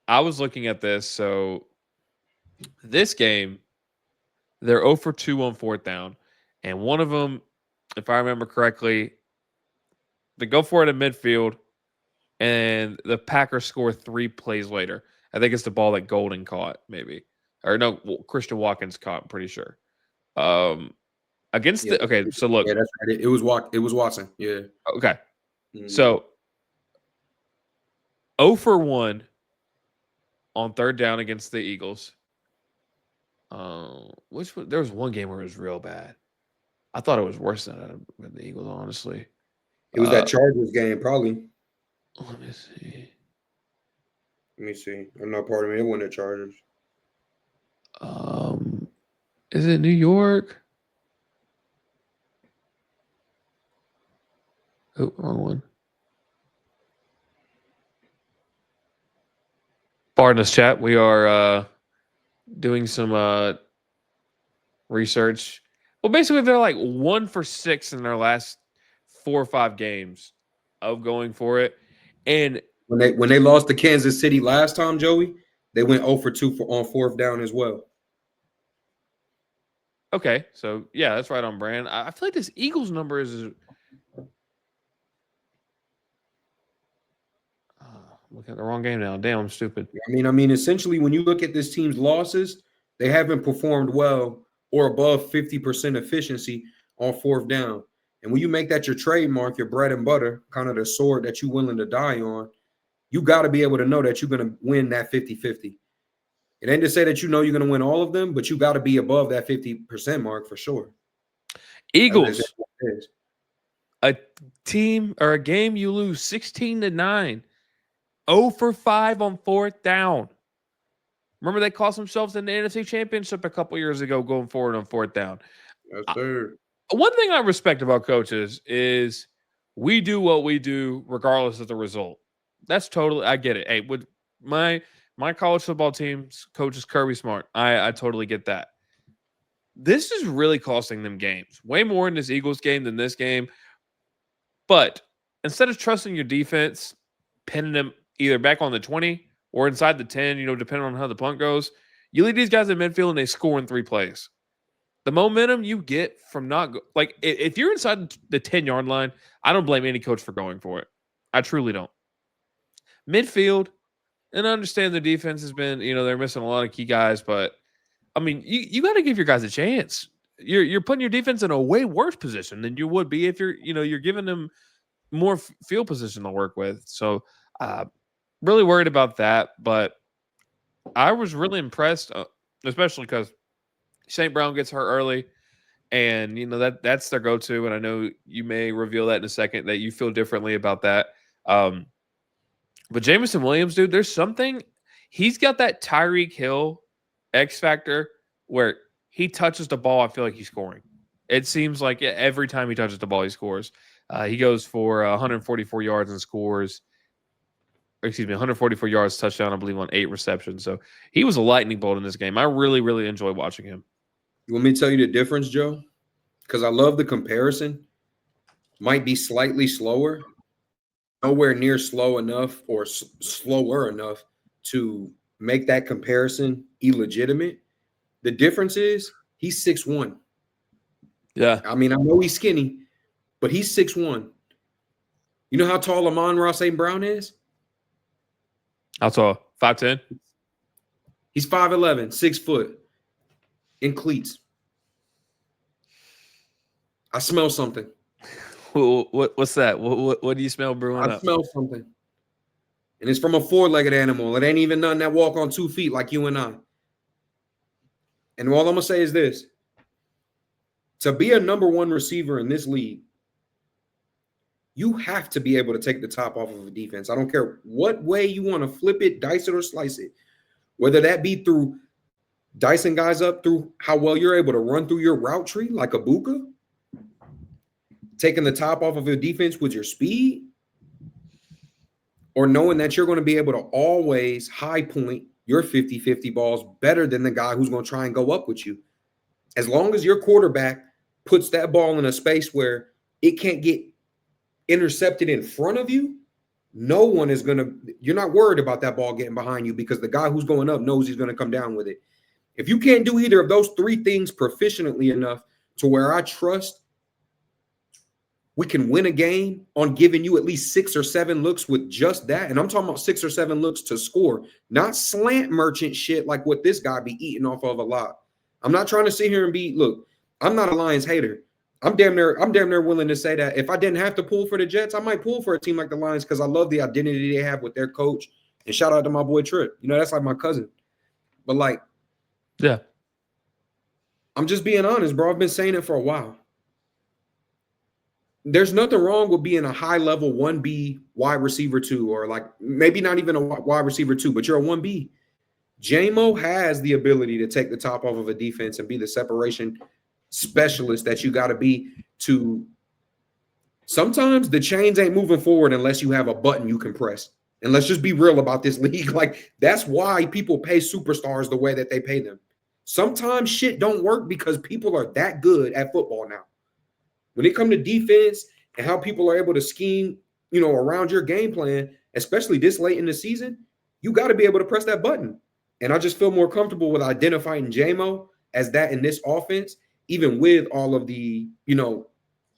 Speaker 1: was looking at this. So this game, they're 0 for 2 on fourth down. And one of them, if I remember correctly, they go for it in midfield, and the Packers score 3 plays later. I think it's the ball that Golden caught, maybe. Or no, Christian Watkins caught, I'm pretty sure. Against
Speaker 2: Yeah.
Speaker 1: the okay, so look,
Speaker 2: Yeah, that's right. It was Watson. Yeah.
Speaker 1: okay.
Speaker 2: Mhm.
Speaker 1: So 0 for 1 on third down against the Eagles. Which one, there was one game where it was real bad. I thought it was worse than the Eagles, honestly.
Speaker 2: It was that Chargers game, probably.
Speaker 1: Let me see.
Speaker 2: Let me see. I'm not part of me. It wasn't the Chargers.
Speaker 1: Um, is it New York? Oh, wrong one. Pardon us, chat. We are doing some research. Well, basically, they're like 1 for 6 in their last 4 or 5 games of going for it. And
Speaker 2: When they lost to Kansas City last time, Joey, they went 0 for 2 on fourth down as well.
Speaker 1: okay, so yeah, that's right on brand. I feel like this Eagles number is looking at the wrong game now. Damn, I'm stupid.
Speaker 2: I mean, essentially, when you look at this team's losses, they haven't performed well or above 50% efficiency on fourth down. And when you make that your trademark, your bread and butter, kind of the sword that you're willing to die on, you got to be able to know that you're going to win that 50-50. It ain't to say that you know you're going to win all of them, but you got to be above that 50% mark for sure. That's
Speaker 1: Eagles,
Speaker 2: exactly what it is.
Speaker 1: a team or a game you lose 16-9, 0 for 5 on fourth down. Remember they cost themselves in the NFC Championship a couple years ago going forward on fourth down.
Speaker 2: Yes, sir.
Speaker 1: One thing I respect about coaches is we do what we do regardless of the result. That's totally, I get it. Hey, with my college football team's coach is Kirby Smart. I totally get that. This is really costing them games. Way more in this Eagles game than this game. But instead of trusting your defense, pinning them either back on the 20 or inside the 10, depending on how the punt goes, you leave these guys in midfield and they score in 3 plays. The momentum you get from if you're inside the 10-yard line, I don't blame any coach for going for it. I truly don't. Midfield, And I understand the defense has been, they're missing a lot of key guys, but I mean, you got to give your guys a chance. You're putting your defense in a way worse position than you would be if you're giving them more field position to work with. So, really worried about that. But I was really impressed, especially because St. Brown gets hurt early, and that's their go-to. And I know you may reveal that in a second that you feel differently about that. Um, but Jameson Williams, dude, there's something. He's got that Tyreek Hill X factor where he touches the ball. I feel like he's scoring. It seems like every time he touches the ball, he scores. He goes for 144 yards and scores. Excuse me, 144 yards, touchdown, I believe, on 8 receptions. So he was a lightning bolt in this game. I really, really enjoy watching him.
Speaker 2: You want me to tell you the difference, Joe? Because I love the comparison. Might be slightly slower, nowhere near slow enough or slower enough to make that comparison illegitimate. The difference is he's 6'1".
Speaker 1: Yeah.
Speaker 2: I mean, I know he's skinny, but he's 6'1". You know how tall Amon-Ra St. Brown is?
Speaker 1: How tall? 5'10"?
Speaker 2: He's 5'11", 6 foot in cleats. I smell something.
Speaker 1: What's that? What do you smell brewing
Speaker 2: I
Speaker 1: up?
Speaker 2: smell something. And it's from a four-legged animal. It ain't even none that walk on 2 feet like you and I. And all I'm going to say is this. To be a number one receiver in this league, you have to be able to take the top off of a defense. I don't care what way you want to flip it, dice it, or slice it. Whether that be through dicing guys up through how well you're able to run through your route tree like a Buka, taking the top off of your defense with your speed, or knowing that you're going to be able to always high point your 50-50 balls better than the guy who's going to try and go up with you. As long as your quarterback puts that ball in a space where it can't get intercepted in front of you, no one is going to – you're not worried about that ball getting behind you because the guy who's going up knows he's going to come down with it. If you can't do either of those three things proficiently enough to where I trust we can win a game on giving you at least 6 or 7 looks with just that. And I'm talking about 6 or 7 looks to score, not slant merchant shit like what this guy be eating off of a lot. I'm not trying to sit here and look, I'm not a Lions hater. I'm damn near willing to say that if I didn't have to pull for the Jets, I might pull for a team like the Lions because I love the identity they have with their coach. And shout out to my boy Trip. That's like my cousin. But
Speaker 1: yeah,
Speaker 2: I'm just being honest, bro. I've been saying it for a while. There's nothing wrong with being a high-level 1B wide receiver 2, or maybe not even a wide receiver 2, but you're a 1B. J-Mo has the ability to take the top off of a defense and be the separation specialist that you got to be to. Sometimes the chains ain't moving forward unless you have a button you can press. And let's just be real about this league. That's why people pay superstars the way that they pay them. Sometimes shit don't work because people are that good at football now. When it comes to defense and how people are able to scheme, around your game plan, especially this late in the season, you got to be able to press that button. And I just feel more comfortable with identifying J-Mo as that in this offense, even with all of the,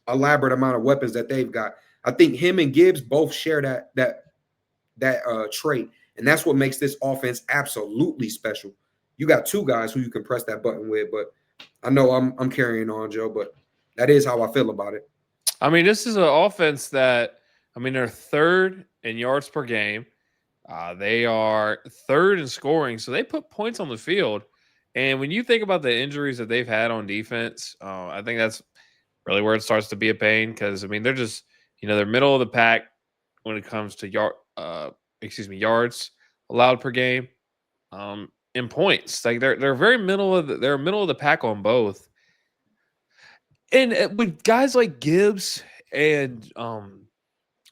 Speaker 2: elaborate amount of weapons that they've got. I think him and Gibbs both share that trait, and that's what makes this offense absolutely special. You got 2 guys who you can press that button with, but I know I'm carrying on, Joe, but that is how I feel about it.
Speaker 1: I mean, this is an offense that, they're 3rd in yards per game. They are 3rd in scoring, so they put points on the field. And when you think about the injuries that they've had on defense, I think that's really where it starts to be a pain because, they're just, they're middle of the pack when it comes to yards allowed per game, in points. They're very they're middle of the pack on both. And with guys like Gibbs and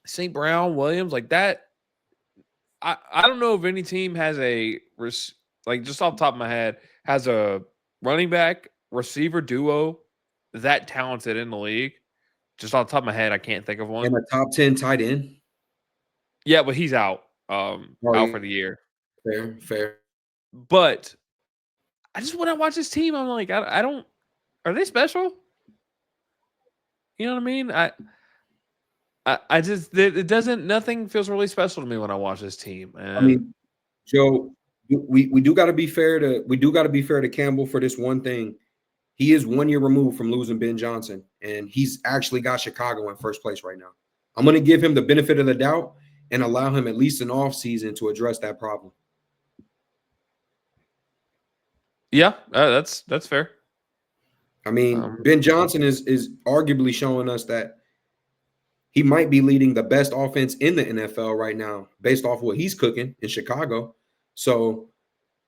Speaker 1: St. Brown, Williams, like that, I don't know if any team has just off the top of my head, has a running back receiver duo that talented in the league. Just off the top of my head, I can't think of one.
Speaker 2: And a top 10 tight end.
Speaker 1: Yeah, but he's out out for the year.
Speaker 2: Fair.
Speaker 1: But I just when I watch this team, I'm like, I don't. Are they special? You know what I mean? I just it doesn't. Nothing feels really special to me when I watch this team.
Speaker 2: I mean, Joe, we do got to be fair to Campbell for this one thing. He is 1 year removed from losing Ben Johnson, and he's actually got Chicago in first place right now. I'm going to give him the benefit of the doubt and allow him at least an off season to address that problem.
Speaker 1: Yeah, that's fair.
Speaker 2: I mean, Ben Johnson is arguably showing us that he might be leading the best offense in the NFL right now, based off what he's cooking in Chicago. So,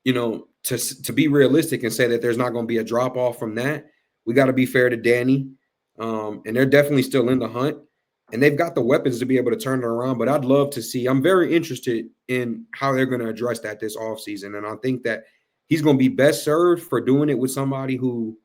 Speaker 2: to be realistic and say that there's not going to be a drop off from that, we got to be fair to Danny, and they're definitely still in the hunt, and they've got the weapons to be able to turn it around. But I'd love to see. I'm very interested in how they're going to address that this offseason, and I think that he's going to be best served for doing it with somebody who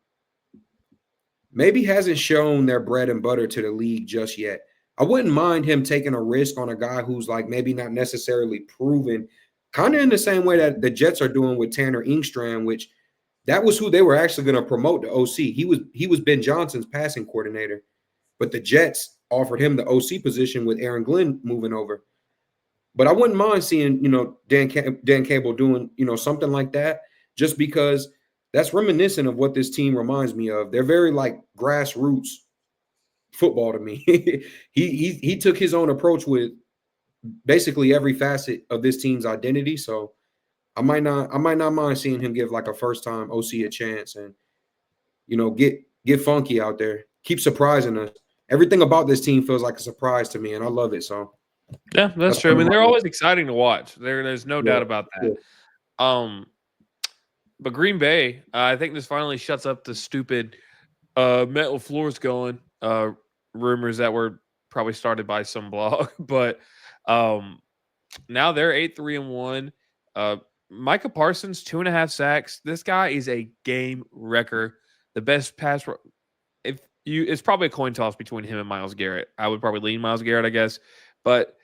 Speaker 2: maybe hasn't shown their bread and butter to the league just yet. I wouldn't mind him taking a risk on a guy who's like maybe not necessarily proven, kind of in the same way that the Jets are doing with Tanner Ingstrand, which that was who they were actually going to promote the OC. He was Ben Johnson's passing coordinator, but the Jets offered him the OC position with Aaron Glenn moving over. But I wouldn't mind seeing, Dan Campbell doing, something like that, just because that's reminiscent of what this team reminds me of. They're very like grassroots football to me. he took his own approach with basically every facet of this team's identity. So I might not mind seeing him give like a first time OC a chance and get funky out there. Keep surprising us. Everything about this team feels like a surprise to me, and I love it. So
Speaker 1: Yeah, that's true. I mean, they're always exciting to watch. There's no doubt about that. But Green Bay, I think this finally shuts up the stupid metal floors going rumors that were probably started by some blog. But now they're 8-3-1. Micah Parsons 2.5 sacks. This guy is a game wrecker. The best pass. It's probably a coin toss between him and Myles Garrett. I would probably lean Myles Garrett, I guess. But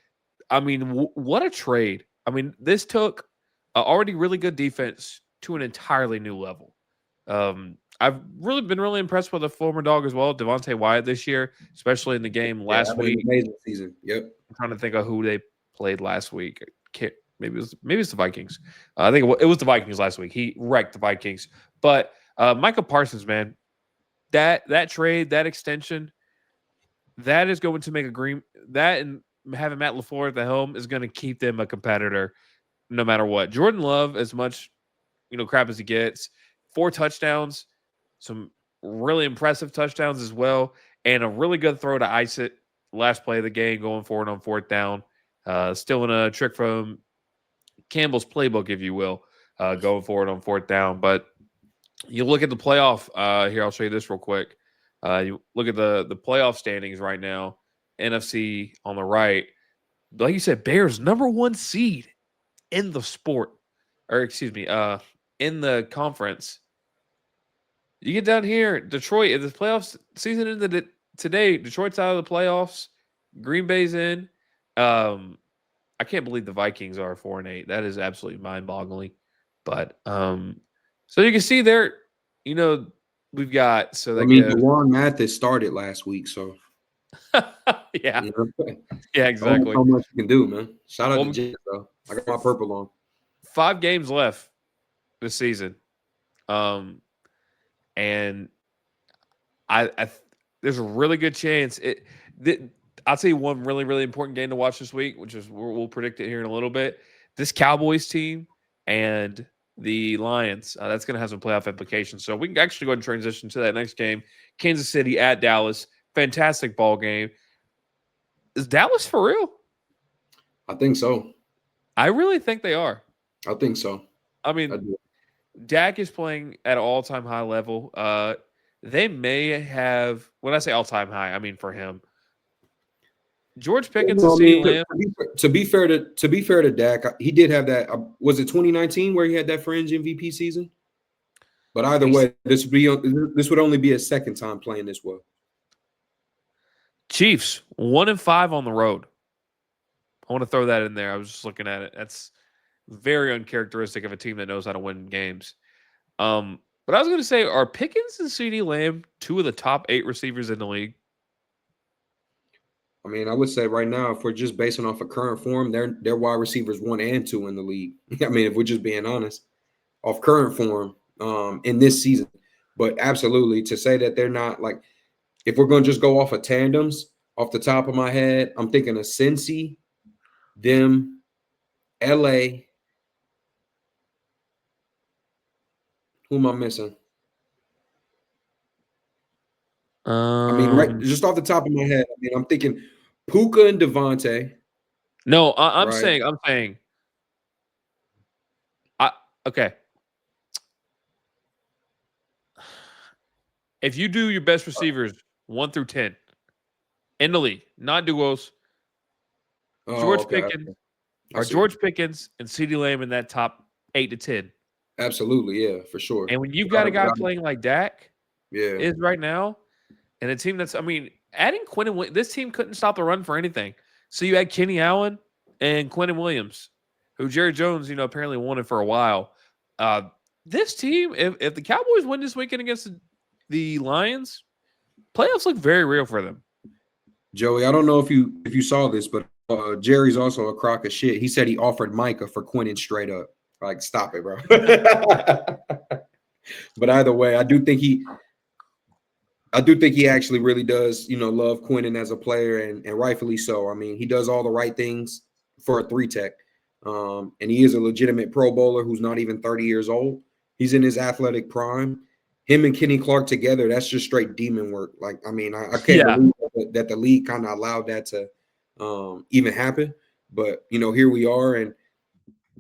Speaker 1: I mean, what a trade! I mean, this took already really good defense to an entirely new level. I've really been really impressed with the former dog as well, Devontae Wyatt this year, especially in the game last week.
Speaker 2: Amazing season. Yep.
Speaker 1: I'm trying to think of who they played last week. Maybe it's the Vikings. I think it was the Vikings last week. He wrecked the Vikings. But Micah Parsons, man, that trade, that extension, that is going to make that and having Matt LaFleur at the helm is going to keep them a competitor no matter what. Jordan Love, as much crap as he gets, 4 touchdowns, some really impressive touchdowns as well, and a really good throw to ice it last play of the game going forward on 4th down. Still in a trick from Campbell's playbook, if you will, going forward on 4th down. But you look at the playoff here. I'll show you this real quick. You look at the playoff standings right now. NFC on the right. Like you said, Bears #1 seed in the sport, or excuse me, in the conference. You get down here, Detroit. If the playoffs season ended today, Detroit's out of the playoffs. Green Bay's in. I can't believe the Vikings are 4-8. That is absolutely mind-boggling. But so you can see there, we've got
Speaker 2: Juwan Mathis started last week, so
Speaker 1: yeah, yeah, exactly.
Speaker 2: How much you can do, man. Shout out to Jets, though. I got my purple on.
Speaker 1: 5 games left this season, and I there's a really good chance I'll tell you one really, really important game to watch this week, which is we'll predict it here in a little bit. This Cowboys team and the Lions, that's going to have some playoff implications. So we can actually go ahead and transition to that next game. Kansas City at Dallas. Fantastic ball game. Is Dallas for real?
Speaker 2: I think so.
Speaker 1: I really think they are.
Speaker 2: I think so.
Speaker 1: I mean, Dak is playing at an all-time high level. They may have, when I say all-time high, I mean for him. George Pickens and CeeDee Lamb.
Speaker 2: To be fair to Dak, he did have that. Was it 2019 where he had that fringe MVP season? But either way, this would only be a second time playing this well.
Speaker 1: Chiefs 1-5 on the road. I want to throw that in there. I was just looking at it. That's very uncharacteristic of a team that knows how to win games. But I was going to say, are Pickens and CeeDee Lamb 2 of the top 8 receivers in the league?
Speaker 2: I mean, I would say right now, if we're just basing off of current form, they're wide receivers 1 and 2 in the league. I mean, if we're just being honest, off current form in this season. But absolutely, to say that they're not like, if we're going to just go off of tandems, off the top of my head, I'm thinking of Cincy, them, LA. Who am I missing? I mean, right,
Speaker 1: Um,
Speaker 2: just off the top of my head, I mean, I'm thinking Puka and Devontae,
Speaker 1: no,
Speaker 2: right?
Speaker 1: I'm saying, I okay. If you do your best receivers 1 through 10 in the league, not duos,
Speaker 2: Oh,
Speaker 1: George
Speaker 2: okay.
Speaker 1: Pickens
Speaker 2: I
Speaker 1: or
Speaker 2: see.
Speaker 1: George Pickens and CeeDee Lamb in that top 8 to 10.
Speaker 2: Absolutely, yeah, for sure.
Speaker 1: And when you've got
Speaker 2: Without
Speaker 1: a
Speaker 2: a,
Speaker 1: guy
Speaker 2: without a,
Speaker 1: playing like Dak
Speaker 2: yeah,
Speaker 1: is right now, and a team that's, I mean, adding this team couldn't stop the run for anything. So you had Kenny Allen and Quentin Williams, who Jerry Jones, apparently wanted for a while. Uh, this team, if the Cowboys win this weekend against the Lions, playoffs look very real for them.
Speaker 2: Joey. I don't know if you saw this, but Jerry's also a crock of shit. He said he offered Micah for Quentin straight up. Like, stop it, bro. But either way, I do think he actually really does, love Quentin as a player, and rightfully so. I mean, he does all the right things for a 3 tech. And he is a legitimate Pro Bowler who's not even 30 years old. He's in his athletic prime. Him and Kenny Clark together, that's just straight demon work. Like, I mean, I can't
Speaker 1: Yeah.
Speaker 2: believe that the league kind of allowed that to even happen. But, here we are. And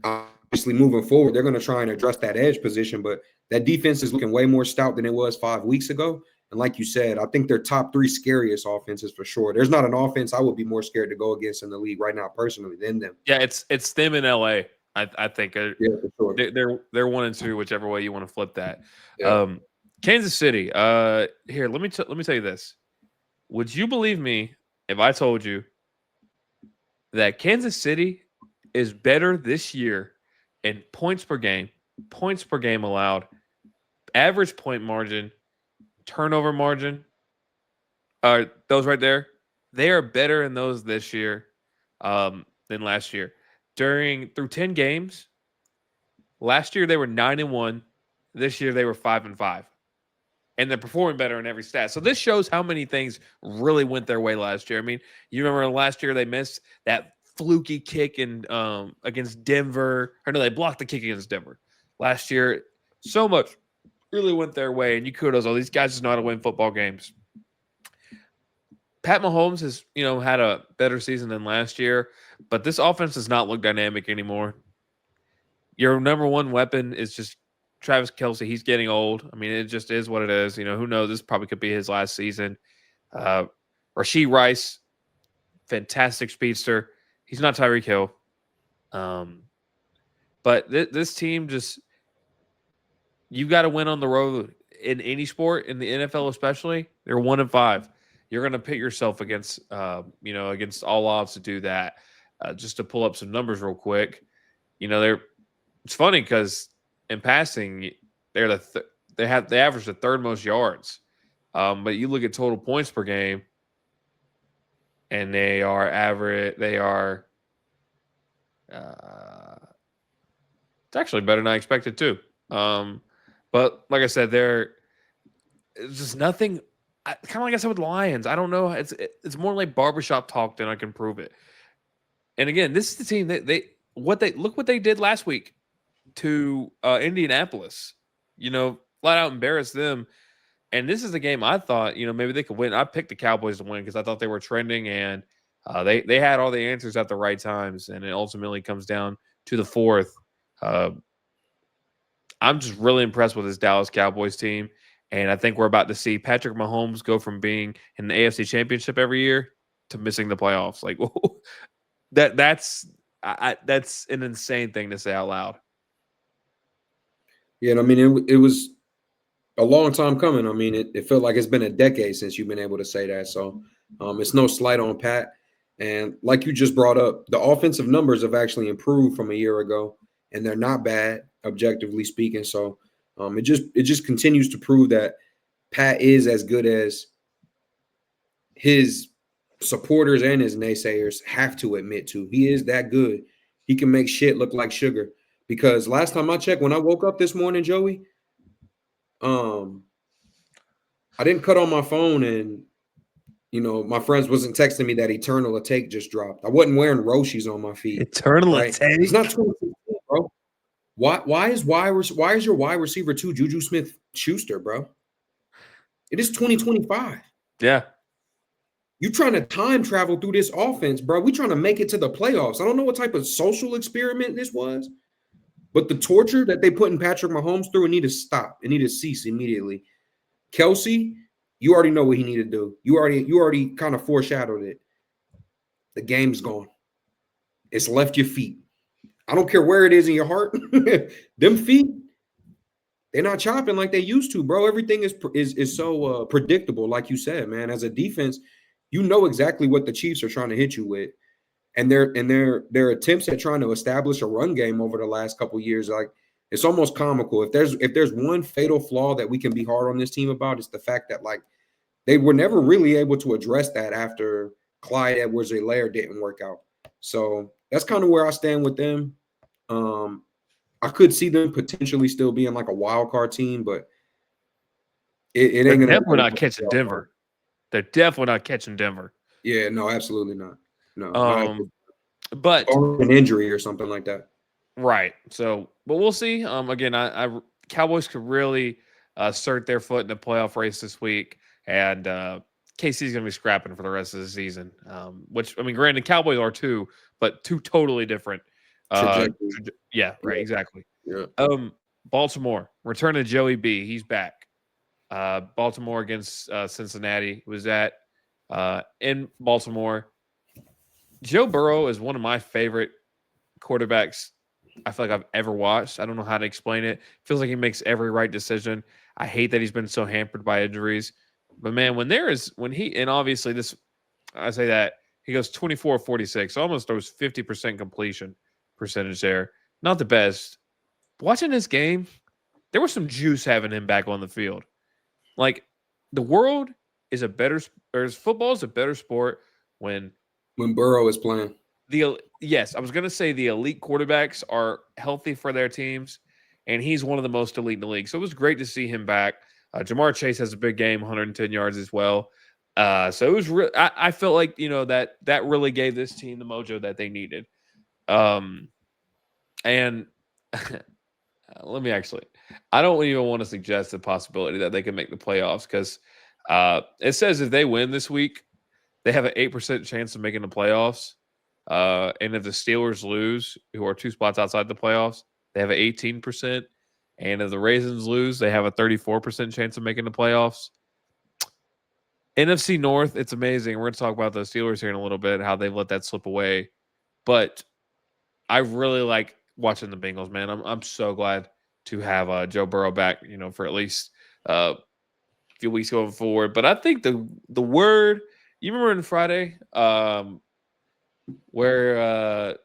Speaker 2: obviously, moving forward, they're going to try and address that edge position. But that defense is looking way more stout than it was 5 weeks ago. And like you said, I think they're top 3 scariest offenses for sure. There's not an offense I would be more scared to go against in the league right now, personally, than them.
Speaker 1: Yeah, it's them in LA. I think
Speaker 2: Yeah, for sure.
Speaker 1: they're 1 and 2, whichever way you want to flip that.
Speaker 2: Yeah.
Speaker 1: Kansas City. Here, let me tell you this. Would you believe me if I told you that Kansas City is better this year in points per game allowed, average point margin, turnover margin, those right there, they are better in those this year than last year. Through 10 games, last year they were 9-1. This year they were 5-5. And they're performing better in every stat. So this shows how many things really went their way last year. I mean, you remember last year they missed that fluky kick in against Denver. Or no, they blocked the kick against Denver. Last year, so much really went their way. And you kudos, all these guys just know how to win football games. Pat Mahomes has, had a better season than last year, but this offense does not look dynamic anymore. Your number one weapon is just Travis Kelce. He's getting old. I mean, it just is what it is. Who knows? This probably could be his last season. Rashee Rice, fantastic speedster. He's not Tyreek Hill. But this team just, you got to win on the road in any sport, in the NFL especially. They're 1-5. You're going to pit yourself against, against all odds to do that. Just to pull up some numbers real quick, it's funny because in passing, they're they average the third most yards. But you look at total points per game, and they are average. They are. It's actually better than I expected too. But like I said, it's just nothing. Kind of like I said with the Lions. I don't know. It's more like barbershop talk than I can prove it. And again, this is the team that look what they did last week to Indianapolis. Flat out embarrassed them. And this is a game I thought, maybe they could win. I picked the Cowboys to win because I thought they were trending, and they had all the answers at the right times. And it ultimately comes down to the fourth. I'm just really impressed with this Dallas Cowboys team. And I think we're about to see Patrick Mahomes go from being in the AFC Championship every year to missing the playoffs. Like that's an insane thing to say out loud.
Speaker 2: Yeah, and I mean, it was a long time coming. I mean, it felt like it's been a decade since you've been able to say that. So it's no slight on Pat. And like you just brought up, the offensive numbers have actually improved from a year ago, and they're not bad, objectively speaking. So it just continues to prove that Pat is as good as his supporters and his naysayers have to admit to. He is that good. He can make shit look like sugar. Because last time I checked, when I woke up this morning, Joey, um, I didn't cut on my phone, and my friends wasn't texting me that Eternal Take just dropped. I wasn't wearing Roshis on my feet,
Speaker 1: Eternal
Speaker 2: right? It's not
Speaker 1: take.
Speaker 2: 2016, bro. Why is your wide receiver two Juju Smith Schuster, bro? It is 2025.
Speaker 1: Yeah.
Speaker 2: You trying to time travel through this offense, bro. We trying to make it to the playoffs. I don't know what type of social experiment this was, but the torture that they put in Patrick Mahomes through, it need to stop. It need to cease immediately. Kelsey, you already know what he needed to do. You already kind of foreshadowed it. The game's gone. It's left your feet. I don't care where it is in your heart. Them feet, they're not chopping like they used to, bro. Everything is so predictable, like you said, man. As a defense, you know exactly what the Chiefs are trying to hit you with, and their attempts at trying to establish a run game over the last couple of years, like it's almost comical. If there's one fatal flaw that we can be hard on this team about, it's the fact that like they were never really able to address that after Clyde Edwards-Helaire didn't work out. So that's kind of where I stand with them. Um, I could see them potentially still being like a wild card team, but it
Speaker 1: They're
Speaker 2: ain't gonna
Speaker 1: definitely
Speaker 2: be
Speaker 1: not catching Denver. They're definitely not catching Denver.
Speaker 2: Yeah, no, absolutely not. No, not at this.
Speaker 1: But
Speaker 2: Or an injury or something like that.
Speaker 1: right. So, but we'll see. Again, I Cowboys could really assert their foot in the playoff race this week, and KC's going to be scrapping for the rest of the season. Which I mean, granted, Cowboys are too, but two totally different.
Speaker 2: Trajectory.
Speaker 1: Yeah, right,
Speaker 2: Yeah,
Speaker 1: exactly.
Speaker 2: yeah.
Speaker 1: Baltimore return to Joey B. He's back. Baltimore against Cincinnati was that in Baltimore. Joe Burrow is one of my favorite quarterbacks I feel like I've ever watched. I don't know how to explain it. Feels like he makes every right decision. I hate that he's been so hampered by injuries. But man, when he and obviously this I say that he goes 24-46, almost throws 50% completion percentage there. Not the best. Watching this game, there was some juice having him back on the field. Like the world is a better or football is a better sport when
Speaker 2: When Burrow is playing.
Speaker 1: yes, I was going to say the elite quarterbacks are healthy for their teams, and he's one of the most elite in the league. So it was great to see him back. Jamar Chase has a big game, 110 yards as well. So it was. I felt like that really gave this team the mojo that they needed. And let me actually. I don't even want to suggest the possibility that they can make the playoffs because it says if they win this week, they have an 8% chance of making the playoffs. And if the Steelers lose, who are two spots outside the playoffs, they have an 18%. And if the Raisins lose, they have a 34% chance of making the playoffs. NFC North, it's amazing. We're going to talk about the Steelers here in a little bit, how they've let that slip away. But I really like watching the Bengals, man. I'm so glad to have Joe Burrow back, for at least a few weeks going forward. But I think the word, you remember on Friday, where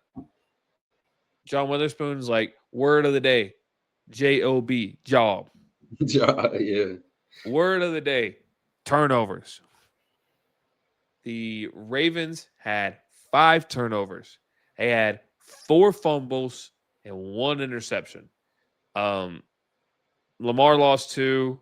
Speaker 1: John Witherspoon's like word of the day, job, job.
Speaker 2: Yeah.
Speaker 1: Word of the day, turnovers. The Ravens had 5 turnovers. They had 4 fumbles and 1 interception. Um, Lamar lost 2.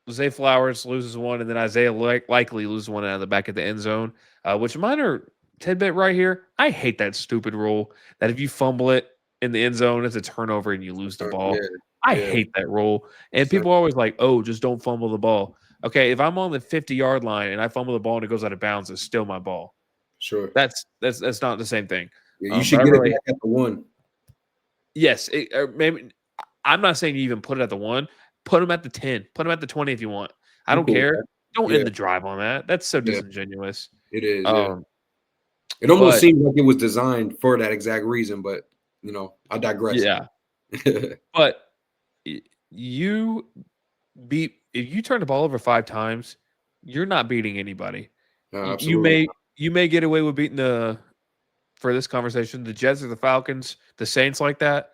Speaker 1: Zay Flowers loses 1, and then Isaiah likely loses 1 out of the back of the end zone. Which minor tidbit right here. I hate that stupid rule that if you fumble it in the end zone, it's a turnover and you lose the
Speaker 2: Yeah.
Speaker 1: ball. I
Speaker 2: Yeah.
Speaker 1: hate that rule. And people are always like, "Oh, just don't fumble the ball." Okay, if I'm on the 50-yard line and I fumble the ball and it goes out of bounds, it's still my ball.
Speaker 2: Sure.
Speaker 1: That's not the same thing.
Speaker 2: Yeah, you
Speaker 1: But
Speaker 2: should
Speaker 1: I
Speaker 2: get it
Speaker 1: really
Speaker 2: back at the one.
Speaker 1: yes, maybe I'm not saying you even put it at the 1. Put them at the 10. Put them at the 20 if you want. I
Speaker 2: I'm
Speaker 1: don't
Speaker 2: cool with
Speaker 1: care.
Speaker 2: that.
Speaker 1: Don't
Speaker 2: Yeah.
Speaker 1: end the drive on that. That's so
Speaker 2: Yeah.
Speaker 1: disingenuous.
Speaker 2: It is. Yeah.
Speaker 1: Um,
Speaker 2: It almost
Speaker 1: but
Speaker 2: seems like it was designed for that exact reason, but I digress.
Speaker 1: yeah, but you beat if you turn the ball over 5 times, you're not beating anybody.
Speaker 2: No,
Speaker 1: You
Speaker 2: absolutely.
Speaker 1: may get away with beating for this conversation the Jets or the Falcons, the Saints like that.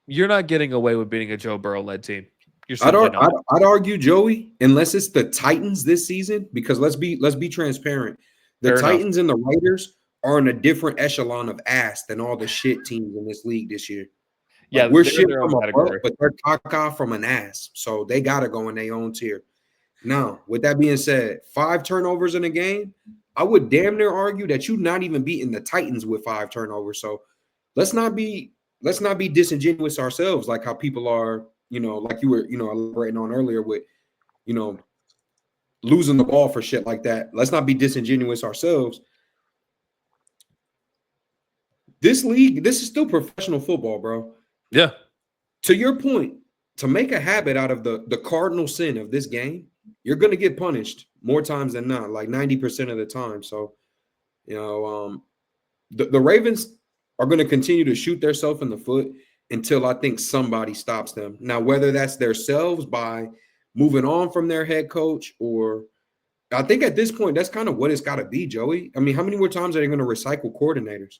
Speaker 1: You're not getting away with beating a Joe Burrow led team. You're simply not.
Speaker 2: I'd argue, Joey, unless it's the Titans this season, because let's be transparent. The
Speaker 1: Fair enough.
Speaker 2: Titans and the Raiders are in a different echelon of ass than all the shit teams in this league this year. Like
Speaker 1: Yeah,
Speaker 2: we're
Speaker 1: they're in
Speaker 2: shit
Speaker 1: their own
Speaker 2: from a butt,
Speaker 1: category.
Speaker 2: but they're caca from an ass. So they gotta go in their own tier. Now, with that being said, 5 turnovers in a game, I would damn near argue that you're not even beating the Titans with 5 turnovers. So let's not be let's not be disingenuous ourselves, like how people are, like you were, elaborating on earlier with, you know, losing the ball for shit like that. Let's not be disingenuous ourselves. This league, this is still professional football, bro.
Speaker 1: Yeah.
Speaker 2: To your point, to make a habit out of the cardinal sin of this game, you're gonna get punished more times than not, like 90% of the time. So, you know, the Ravens are going to continue to shoot themselves in the foot until I think somebody stops them. Now, whether that's themselves by moving on from their head coach, or I think at this point, that's kind of what it's got to be, Joey. I mean, how many more times are they going to recycle coordinators?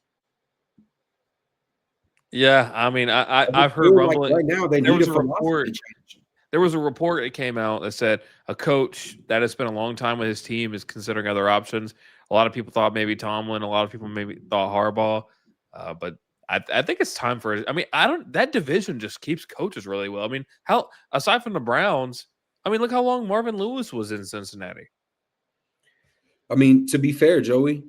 Speaker 1: Yeah. I mean,
Speaker 2: I just
Speaker 1: I've heard
Speaker 2: feel like
Speaker 1: rumbling.
Speaker 2: right now they
Speaker 1: There
Speaker 2: need a
Speaker 1: was a
Speaker 2: philosophy
Speaker 1: report.
Speaker 2: change.
Speaker 1: There was a report that came out that said a coach that has spent a long time with his team is considering other options. A lot of people thought maybe Tomlin. A lot of people maybe thought Harbaugh. But I think it's time for. I mean, I don't. That division just keeps coaches really well. I mean, how aside from the Browns, I mean, look how long Marvin Lewis was in Cincinnati.
Speaker 2: I mean, to be fair, Joey,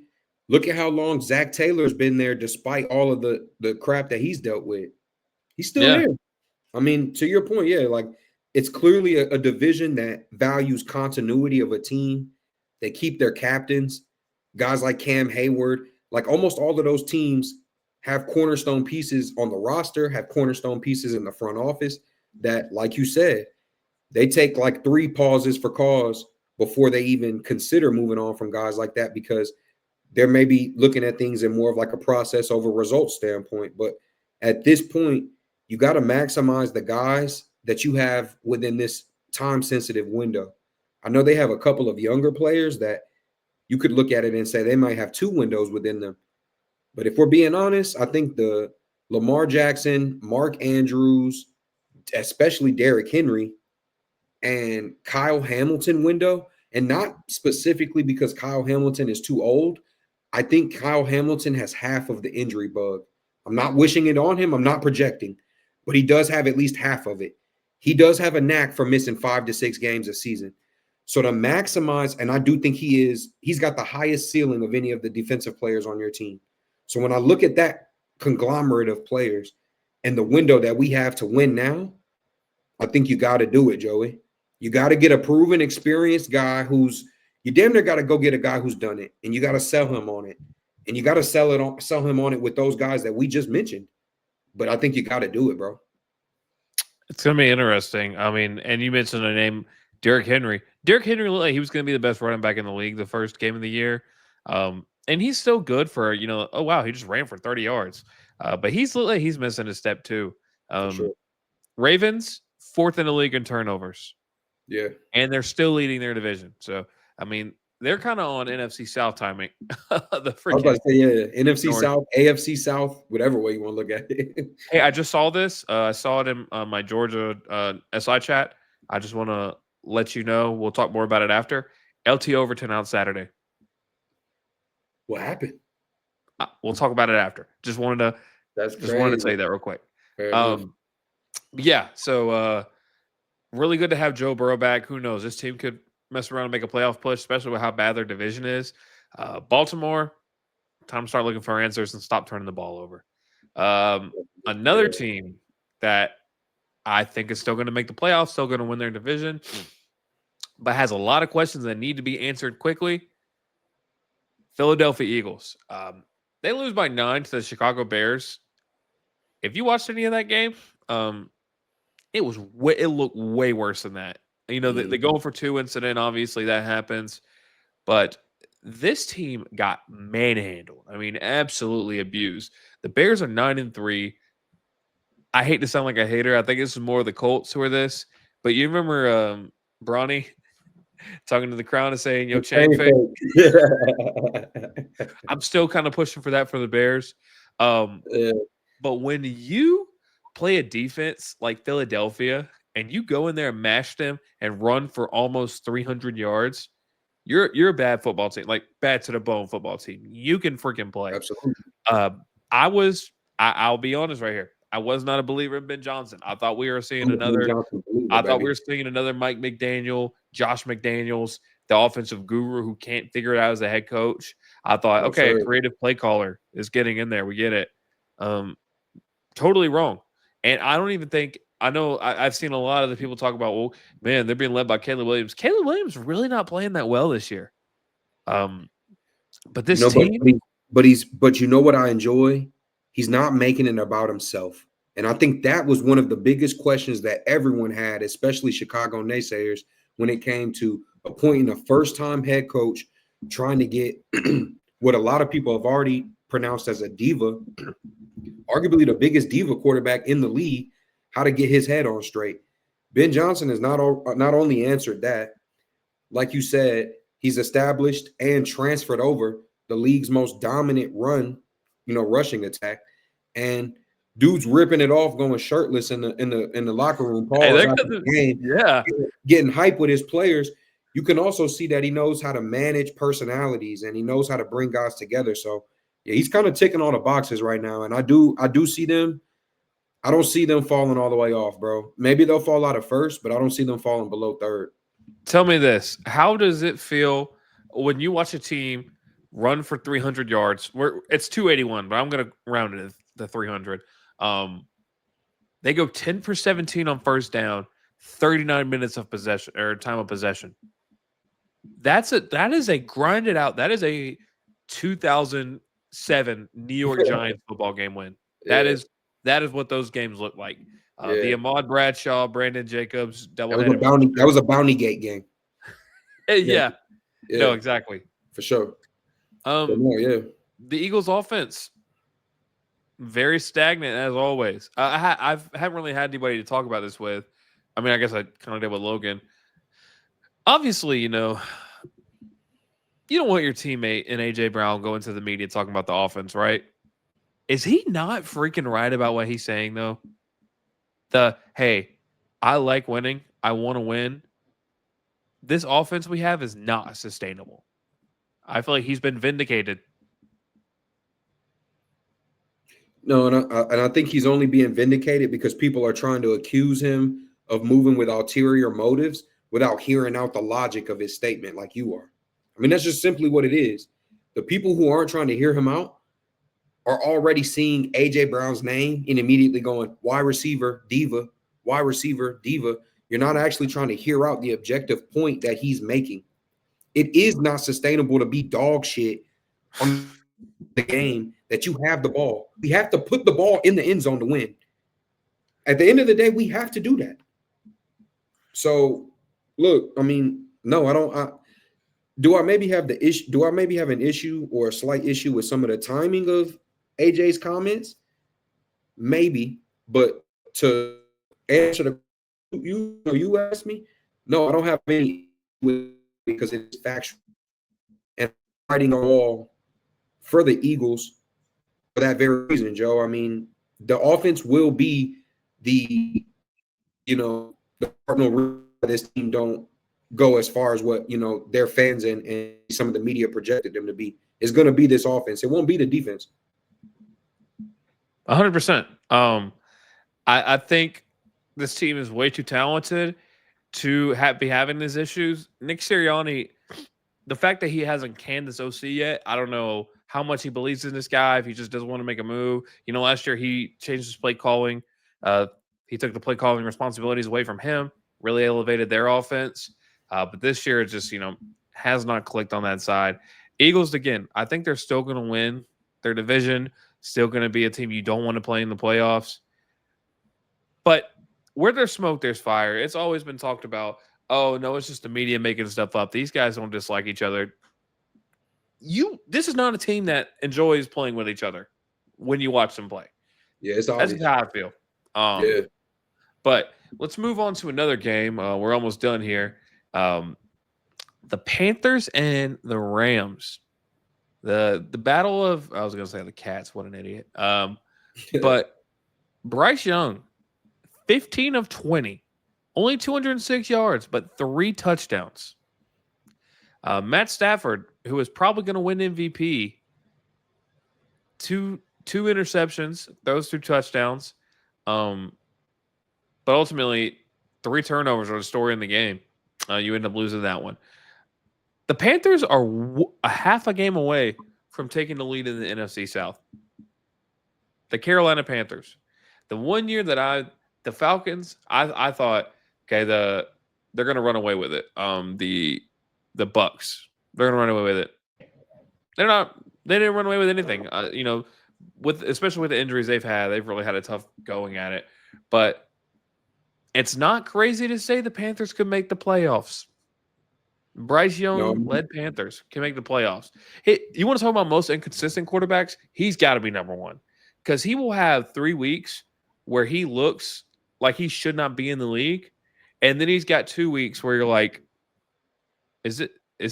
Speaker 2: look at how long Zach Taylor's been there despite all of the crap that he's dealt with. He's still
Speaker 1: Yeah,
Speaker 2: there. I mean, to your point, yeah, like it's clearly a division that values continuity of a team. They keep their captains, guys like Cam Hayward. Like almost all of those teams have cornerstone pieces on the roster, have cornerstone pieces in the front office that, like you said, they take like 3 pauses for cause before they even consider moving on from guys like that because they're maybe looking at things in more of like a process over results standpoint. But at this point, you got to maximize the guys that you have within this time sensitive window. I know they have a couple of younger players that you could look at it and say they might have 2 windows within them. But if we're being honest, I think the Lamar Jackson, Mark Andrews, especially Derrick Henry, and Kyle Hamilton window, and not specifically because Kyle Hamilton is too old. I think Kyle Hamilton has half of the injury bug. I'm not wishing it on him. I'm not projecting, but he does have at least half of it. He does have a knack for missing 5 to 6 games a season. So to maximize, and I do think he's got the highest ceiling of any of the defensive players on your team. So when I look at that conglomerate of players and the window that we have to win now, I think you got to do it, Joey. You got to get a proven, experienced guy who's you damn near got to go get a guy who's done it, and you got to sell him on it, and you got to sell him on it with those guys that we just mentioned. But I think you got to do it, bro.
Speaker 1: it's gonna be interesting. I mean, and you mentioned the name Derrick Henry. Derrick Henry looked like he was gonna be the best running back in the league the first game of the year. And he's still good for oh wow, he just ran for 30 yards. But he's looked like he's missing a step too.
Speaker 2: For
Speaker 1: Um,
Speaker 2: sure.
Speaker 1: Ravens, fourth in the league in turnovers,
Speaker 2: Yeah,
Speaker 1: and they're still leading their division. So I mean, they're kind of on NFC South timing. The
Speaker 2: I was about
Speaker 1: freaking
Speaker 2: to say, yeah, NFC
Speaker 1: North.
Speaker 2: South, AFC South, whatever way you want to look at it.
Speaker 1: Hey, I just saw this. I saw it in my Georgia SI chat. I just want to let you know. We'll talk more about it after. LT Overton out Saturday.
Speaker 2: What happened?
Speaker 1: We'll talk about it after.
Speaker 2: That's
Speaker 1: Just wanted to
Speaker 2: crazy.
Speaker 1: say that real quick.
Speaker 2: Fair enough.
Speaker 1: Um, yeah. So really good to have Joe Burrow back. Who knows? This team could mess around and make a playoff push, especially with how bad their division is. Baltimore, time to start looking for answers and stop turning the ball over. Another
Speaker 2: Yeah.
Speaker 1: team that I think is still going to make the playoffs, still going to win their division, but has a lot of questions that need to be answered quickly. Philadelphia Eagles. They lose by 9 to the Chicago Bears. If you watched any of that game, it looked way worse than that. The
Speaker 2: Mhm.
Speaker 1: go for two incident, obviously that happens, but this team got manhandled. I mean, absolutely abused. The Bears are 9-3. I hate to sound like a hater. I think this is more the Colts who are this. But you remember Bronny talking to the crowd and saying, "Yo, chain fake." I'm still kind of pushing for that for the Bears. Um,
Speaker 2: Yeah.
Speaker 1: but when you play a defense like Philadelphia and you go in there and mash them and run for almost 300 yards, you're a bad football team, like bad to the bone football team. You can freaking play.
Speaker 2: Absolutely.
Speaker 1: Uh, I was, I'll be honest right here. I was not a believer in Ben Johnson. I thought we were seeing
Speaker 2: I'm a Ben
Speaker 1: another.
Speaker 2: Johnson believer,
Speaker 1: I thought we
Speaker 2: baby.
Speaker 1: were seeing another Mike McDaniel, Josh McDaniels, the offensive guru who can't figure it out as a head coach. I thought,
Speaker 2: No,
Speaker 1: okay, a
Speaker 2: sir.
Speaker 1: creative play caller is getting in there. We get it. Um, totally wrong. And I don't even think I know. I've seen a lot of the people talk about, well, man, they're being led by Caleb Williams. Caleb Williams really not playing that well this year. Um, but
Speaker 2: You
Speaker 1: this
Speaker 2: know,
Speaker 1: team,
Speaker 2: but you know what I enjoy? He's not making it about himself. And I think that was one of the biggest questions that everyone had, especially Chicago naysayers, when it came to appointing a first-time head coach, trying to get what a lot of people have already pronounced as a diva, arguably the biggest diva quarterback in the league, how to get his head on straight. Ben Johnson has not only answered that, like you said, he's established and transferred over the league's most dominant rushing attack, and dude's ripping it off, going shirtless in the locker room.
Speaker 1: hey,
Speaker 2: Pause
Speaker 1: they're
Speaker 2: after
Speaker 1: gonna,
Speaker 2: the game,
Speaker 1: yeah.
Speaker 2: getting hype with his players. You can also see that he knows how to manage personalities and he knows how to bring guys together. So yeah, he's kind of ticking all the boxes right now, and I do see them. I don't see them falling all the way off, bro. Maybe they'll fall out of first, but I don't see them falling below third.
Speaker 1: Tell me this: how does it feel when you watch a team run for 300 yards? Where it's 281, but I'm going to round it to 300. Um, they go 10 for 17 on first down, 39 minutes of possession or time of possession. That is a grinded out. That is a 2007 New York Giants football game win. That
Speaker 2: Yeah,
Speaker 1: is that is what those games look like. The
Speaker 2: yeah.
Speaker 1: Ahmad Bradshaw, Brandon Jacobs
Speaker 2: That was a
Speaker 1: doubleheaded
Speaker 2: bounty. That
Speaker 1: monster.
Speaker 2: was a bounty gate game. Yeah,
Speaker 1: Yeah,
Speaker 2: yeah,
Speaker 1: no, exactly.
Speaker 2: for sure. But
Speaker 1: Um,
Speaker 2: no, yeah,
Speaker 1: the Eagles' offense very stagnant as always. I've haven't really had anybody to talk about this with. I mean, I guess I kind of did with Logan. Obviously, you don't want your teammate and AJ Brown going to the media talking about the offense, right? Is he not freaking right about what he's saying though? The hey, I like winning. I want to win. This offense we have is not sustainable. I feel like he's been vindicated.
Speaker 2: no, and I think he's only being vindicated because people are trying to accuse him of moving with ulterior motives without hearing out the logic of his statement, like you are. I mean, that's just simply what it is. The people who aren't trying to hear him out are already seeing AJ Brown's name and immediately going, wide receiver, diva, wide receiver, diva. You're not actually trying to hear out the objective point that he's making. It is not sustainable to be dog shit on the game that you have the ball. We have to put the ball in the end zone to win. At the end of the day, we have to do that. So, look, I mean, no, I don't. Do I maybe have the issue? Do I maybe have an issue or a slight issue with some of the timing of AJ's comments? Maybe, but to answer the you asked me, no, I don't have any with because it's factual and writing on the wall for the Eagles for that very reason, Joe. I mean, the offense will be the the cardinal this team don't go as far as what their fans and some of the media projected them to be. It's going to be this offense. It won't be the defense.
Speaker 1: 100%. I think this team is way too talented to be having these issues. Nick Sirianni, the fact that he hasn't canned this OC yet, I don't know how much he believes in this guy. If he just doesn't want to make a move, last year he changed his play calling. Uh, he took the play calling responsibilities away from him, really elevated their offense. But this year, it just has not clicked on that side. Eagles again. I think they're still going to win their division. Still going to be a team you don't want to play in the playoffs. But where there's smoke, there's fire. It's always been talked about. Oh no, it's just the media making stuff up. These guys don't dislike each other. This is not a team that enjoys playing with each other when you watch them play.
Speaker 2: Yeah, it's
Speaker 1: That's
Speaker 2: obvious.
Speaker 1: how I feel.
Speaker 2: Yeah.
Speaker 1: But let's move on to another game. We're almost done here. The Panthers and the Rams. The battle of I was going to say the Cats. What an idiot. But Bryce Young, 15 of 20. Only 206 yards, but 3 touchdowns. Matt Stafford, who is probably going to win MVP, two interceptions, those 2 touchdowns. Um, but ultimately, 3 turnovers are the story in the game. You end up losing that one. The Panthers are a half a game away from taking the lead in the NFC South. The Carolina Panthers. The one year that the Falcons, I thought, okay, they're going to run away with it. The Bucks, they're going to run away with it. They're not. They didn't run away with anything. With especially with the injuries they've had, they've really had a tough going at it. But it's not crazy to say the Panthers could make the playoffs. Bryce
Speaker 2: No,
Speaker 1: Young led Panthers can make the playoffs. Hey, you want to talk about most inconsistent quarterbacks? He's got to be number one because he will have 3 weeks where he looks like he should not be in the league, and then he's got 2 weeks where you're like, is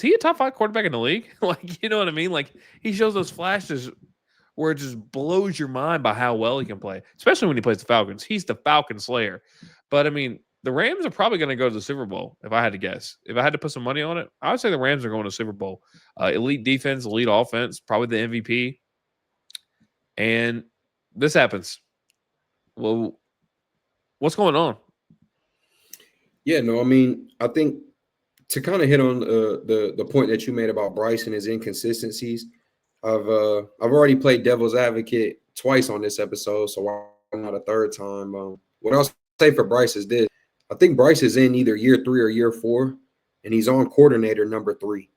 Speaker 1: he a top 5 quarterback in the league? Like, you know what I mean? Like he shows those flashes where it just blows your mind by how well he can play, especially when he plays the Falcons. He's the Falcon Slayer. But I mean, the Rams are probably going to go to the Super Bowl, if I had to guess. If I had to put some money on it, I would say the Rams are going to the Super Bowl. Elite defense, elite offense, probably the MVP. And this happens. Well, what's going on?
Speaker 2: yeah, no, I mean, I think to kind of hit on the point that you made about Bryce and his inconsistencies, I've already played devil's advocate twice on this episode, so why not a third time? What I'll say for Bryce is this: I think Bryce is in either year 3 or year 4, and he's on coordinator number 3.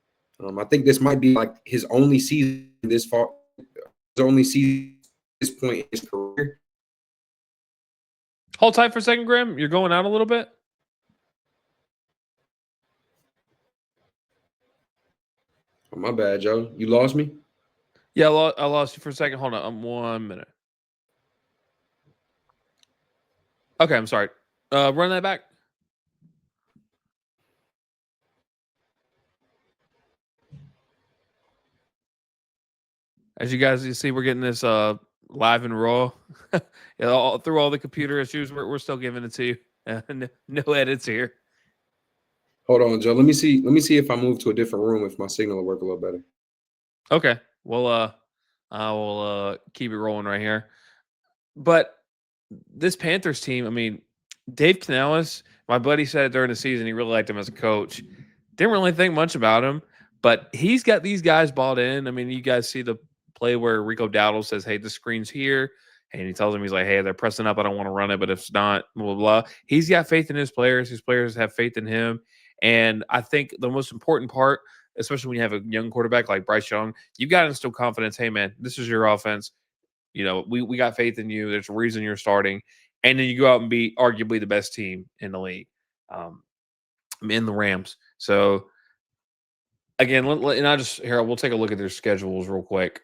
Speaker 2: I think this might be like his only season this far, his only season at this point in his career.
Speaker 1: Hold tight for a second, Graham. You're going out a little bit.
Speaker 2: Oh, my bad, Joe. You lost me?
Speaker 1: Yeah, I lost you for a second. Hold on. 1 minute. Okay, I'm sorry. Run that back. As you see, we're getting this live and raw. Through all the computer issues, we're still giving it to you. No edits here.
Speaker 2: Hold on, Joe. Let me see. Let me see if I move to a different room if my signal will work a little better.
Speaker 1: Okay. Well, I will keep it rolling right here. But this Panthers team, I mean, Dave Canales, my buddy said during the season he really liked him as a coach. Didn't really think much about him, but he's got these guys bought in. I mean, you guys see the play where Rico Dowdle says, "Hey, the screen's here," and he tells him, he's like, "Hey, they're pressing up. I don't want to run it, but if it's not, blah blah blah." He's got faith in his players. His players have faith in him, and I think the most important part, especially when you have a young quarterback like Bryce Young, you've got to instill confidence. Hey, man, this is your offense. You know, we got faith in you. There's a reason you're starting, and then you go out and be arguably the best team in the league, in the Rams. So again, and I just here we'll take a look at their schedules real quick.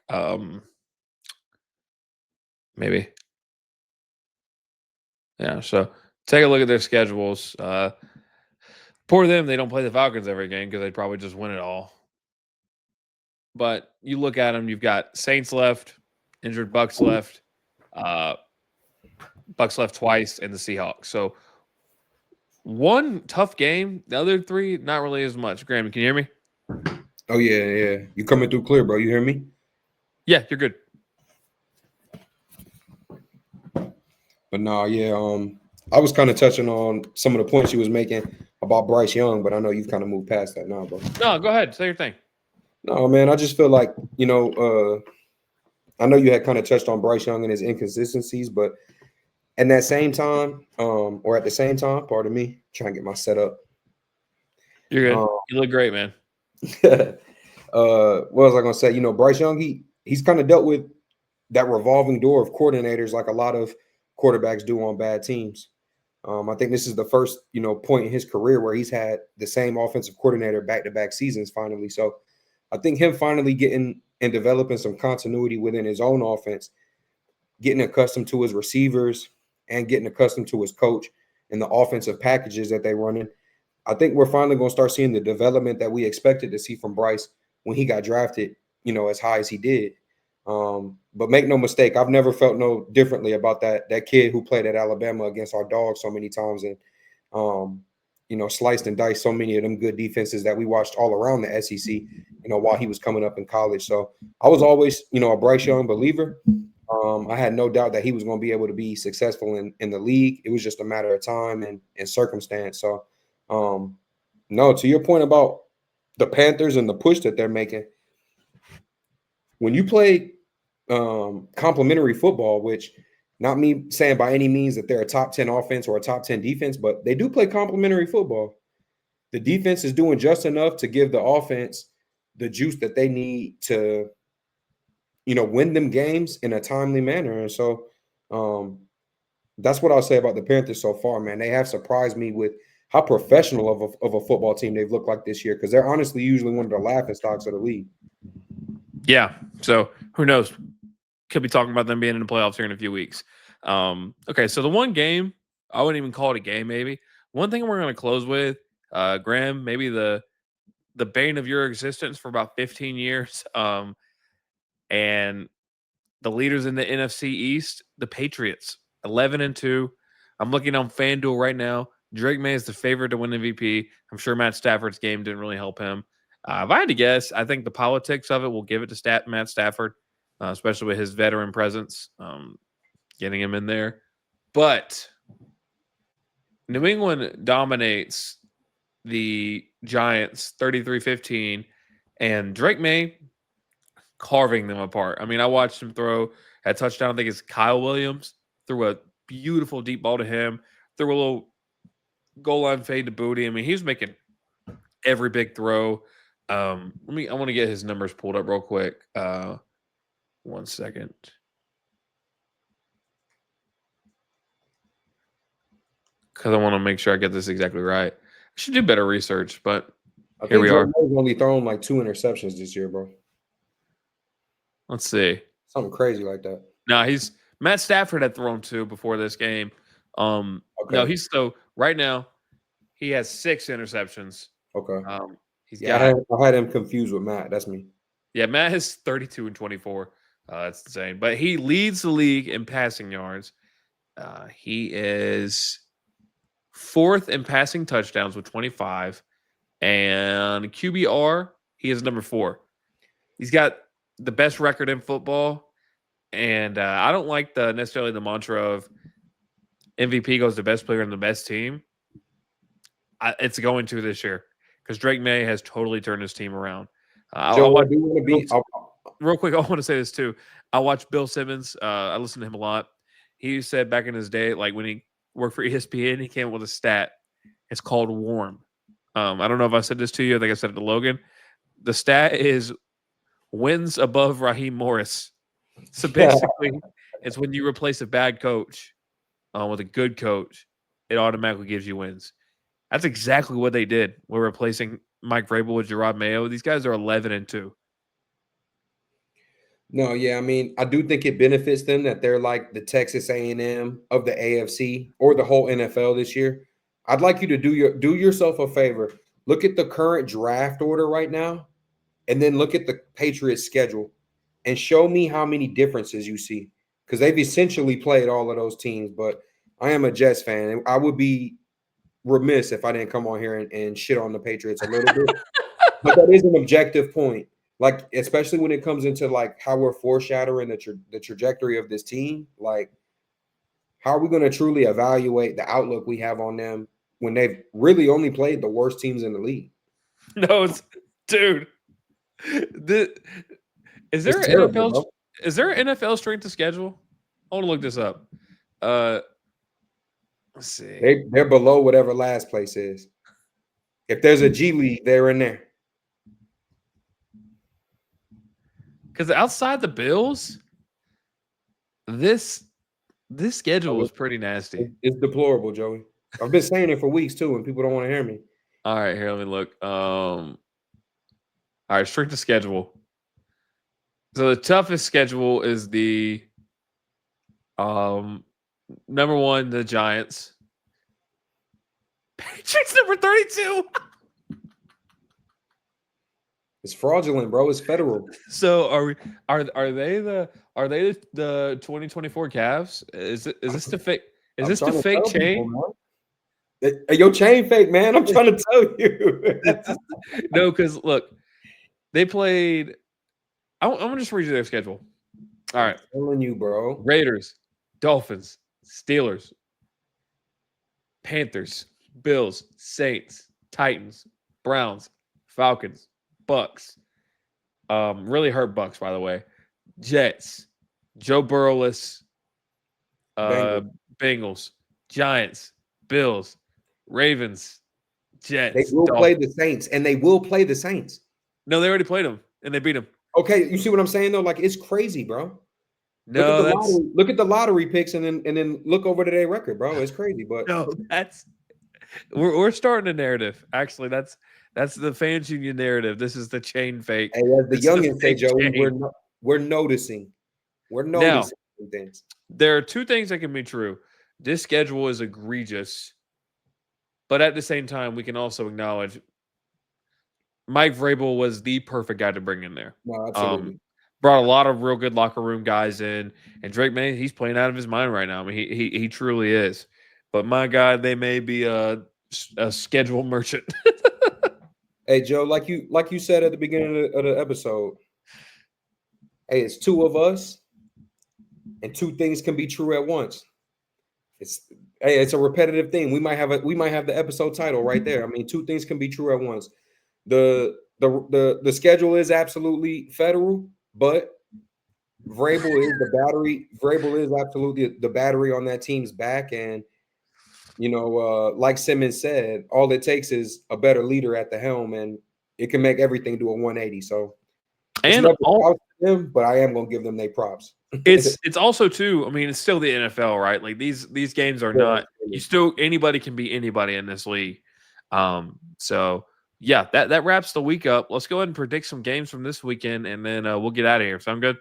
Speaker 1: Maybe, yeah. So take a look at their schedules. Poor them, they don't play the Falcons every game because they'd probably just win it all. But you look at them, you've got Saints left, injured Bucks left, uh, Bucks left twice, and the Seahawks. So one tough game. The other 3, not really as much. Graham, can you hear me?
Speaker 2: Oh yeah, yeah. You coming through clear, bro? You hear me?
Speaker 1: Yeah, you're good.
Speaker 2: But no, yeah. I was kind of touching on some of the points you was making about Bryce Young, but I know you've kind of moved past that now, bro.
Speaker 1: No, go ahead. Say your thing.
Speaker 2: No, man. I just feel like I know you had kind of touched on Bryce Young and his inconsistencies, but at that same time, or at the same time, pardon me, trying to get my setup.
Speaker 1: You're good. You look great, man.
Speaker 2: What was I gonna say? Bryce Young, he's kind of dealt with that revolving door of coordinators like a lot of quarterbacks do on bad teams. I think this is the first, point in his career where he's had the same offensive coordinator back-to-back seasons finally. So I think him finally getting and developing some continuity within his own offense, getting accustomed to his receivers and getting accustomed to his coach and the offensive packages that they run in. I think we're finally going to start seeing the development that we expected to see from Bryce when he got drafted, as high as he did. But make no mistake, I've never felt no differently about that kid who played at Alabama against our dogs so many times and um, sliced and diced so many of them good defenses that we watched all around the SEC, while he was coming up in college. So I was always, a Bryce Young believer. I had no doubt that he was going to be able to be successful in the league. It was just a matter of time and circumstance. So, no, to your point about the Panthers and the push that they're making, when you play complementary football, which not me saying by any means that they're a top 10 offense or a top 10 defense, but they do play complementary football. The defense is doing just enough to give the offense the juice that they need to, win them games in a timely manner. And so that's what I'll say about the Panthers so far, man. They have surprised me with how professional of a football team they've looked like this year, because they're honestly usually one of the laughing stocks of the league.
Speaker 1: Yeah. So who knows? Could be talking about them being in the playoffs here in a few weeks. Okay, so the one game, I wouldn't even call it a game, maybe. One thing we're going to close with, Graham, maybe the bane of your existence for about 15 years. And the leaders in the NFC East, the Patriots, 11-2. I'm looking on FanDuel right now. Drake May is the favorite to win MVP. I'm sure Matt Stafford's game didn't really help him. If I had to guess, I think the politics of it will give it to Matt Stafford, especially with his veteran presence, getting him in there. But New England dominates the Giants 33-15, and Drake May carving them apart. I mean, I watched him throw a touchdown. I think it's Kyle Williams threw a beautiful deep ball to him, threw a little goal line fade to Booty. I mean, he was making every big throw. I want to get his numbers pulled up real quick. 1 second. Because I want to make sure I get this exactly right. I should do better research, but here we are.
Speaker 2: Drake May's only thrown like 2 interceptions this year, bro.
Speaker 1: Let's see.
Speaker 2: Something crazy like that.
Speaker 1: No, Matt Stafford had thrown 2 before this game.
Speaker 2: Okay.
Speaker 1: No, so right now he has 6 interceptions.
Speaker 2: Okay.
Speaker 1: I
Speaker 2: had him confused with Matt. That's me.
Speaker 1: Yeah, Matt has 32 and 24. That's insane. But he leads the league in passing yards. He is 4th in passing touchdowns with 25. And QBR, he is number 4. He's got the best record in football. And I don't like necessarily the mantra of MVP goes to best player in the best team. It's going to this year because Drake May has totally turned his team around. Real quick, I want to say this too. I watched Bill Simmons. I listened to him a lot. He said back in his day, like when he worked for ESPN, he came up with a stat. It's called WARM. I don't know if I said this to you. I think I said it to Logan. The stat is wins above Raheem Morris. So basically, it's when you replace a bad coach with a good coach, it automatically gives you wins. That's exactly what they did. We're replacing Mike Vrabel with Gerard Mayo. These guys are 11-2.
Speaker 2: No, yeah, I mean, I do think it benefits them that they're like the Texas A&M of the AFC or the whole NFL this year. I'd like you to do yourself a favor. Look at the current draft order right now, and then look at the Patriots schedule and show me how many differences you see. Because they've essentially played all of those teams, but I am a Jets fan, and I would be remiss if I didn't come on here and shit on the Patriots a little bit. But that is an objective point. Like, especially when it comes into like how we're foreshadowing the trajectory of this team, like how are we going to truly evaluate the outlook we have on them when they've really only played the worst teams in the league?
Speaker 1: No, dude. Is there an NFL strength of schedule? I want to look this up. Let's see.
Speaker 2: They're below whatever last place is. If there's a G League, they're in there.
Speaker 1: Because outside the Bills, this schedule was pretty nasty.
Speaker 2: It's deplorable, Joey. I've been saying it for weeks too, and people don't want to hear me.
Speaker 1: All right, here, let me look. All right, strength of schedule. So the toughest schedule is the number 1, the Giants. Patriots number 32.
Speaker 2: It's fraudulent, bro. It's federal.
Speaker 1: So are they the 2024 Cavs? Is this the fake? Is this the fake chain?
Speaker 2: Your chain fake, man. I'm trying to tell you.
Speaker 1: No, because look, they played. I'm gonna just read you their schedule. All
Speaker 2: I'm
Speaker 1: right,
Speaker 2: telling you, bro.
Speaker 1: Raiders, Dolphins, Steelers, Panthers, Bills, Saints, Titans, Browns, Falcons, Bucks. Really hurt Bucks, by the way. Jets, Joe Burrowless, uh,
Speaker 2: Bengals.
Speaker 1: Bengals, Giants, Bills, Ravens,
Speaker 2: They
Speaker 1: Jets,
Speaker 2: will play
Speaker 1: Dolphins.
Speaker 2: the Saints, and they will play the Saints.
Speaker 1: No, they already played them and they beat them.
Speaker 2: Okay, you see what I'm saying though? Like it's crazy, bro. Look at
Speaker 1: No,
Speaker 2: the
Speaker 1: that's
Speaker 2: lottery. Look at the lottery picks, and then look over to their record, bro. It's crazy, but
Speaker 1: no, that's we're starting a narrative. Actually, that's the fans union narrative. This is the chain fake.
Speaker 2: hey, as the
Speaker 1: This is the
Speaker 2: youngins say,
Speaker 1: fake
Speaker 2: Joey,
Speaker 1: chain.
Speaker 2: we're noticing. We're
Speaker 1: Now,
Speaker 2: noticing some things.
Speaker 1: there are two things that can be true. This schedule is egregious, but at the same time, we can also acknowledge Mike Vrabel was the perfect guy to bring in there.
Speaker 2: No,
Speaker 1: Um,
Speaker 2: absolutely.
Speaker 1: brought a lot of real good locker room guys in, and Drake, man, he's playing out of his mind right now. I mean, he truly is. But my God, they may be a schedule merchant.
Speaker 2: Hey, Joe, like you said at the beginning of the episode, hey, it's two of us, and two things can be true at once. It's hey, it's a repetitive thing. We might have the episode title right there. I mean, two things can be true at once. The schedule is absolutely federal, but Vrabel is absolutely the battery on that team's back, and like Simmons said, all it takes is a better leader at the helm, and it can make everything do a 180. So it's
Speaker 1: And
Speaker 2: never
Speaker 1: all
Speaker 2: about them, but I am gonna give them their props.
Speaker 1: it's also too, I mean, it's still the NFL, right? Like these games are
Speaker 2: Yeah,
Speaker 1: not you still anybody can be anybody in this league. So yeah, that wraps the week up. Let's go ahead and predict some games from this weekend and then we'll get out of here. Sound good?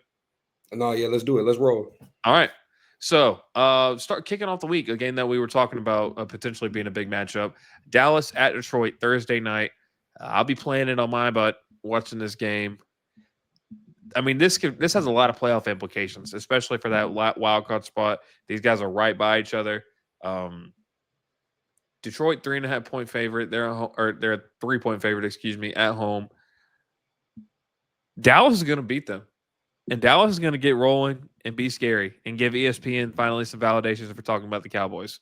Speaker 2: no, yeah, let's do it. Let's roll.
Speaker 1: All right. So, start kicking off the week. A game that we were talking about potentially being a big matchup. Dallas at Detroit Thursday night. I'll be playing it on my butt watching this game. I mean, this has a lot of playoff implications, especially for that wild card spot. These guys are right by each other. Um, Detroit 3.5 point favorite. They're a 3 point favorite. Excuse me, at home. Dallas is going to beat them. And Dallas is going to get rolling and be scary and give ESPN finally some validations if we're talking about the Cowboys.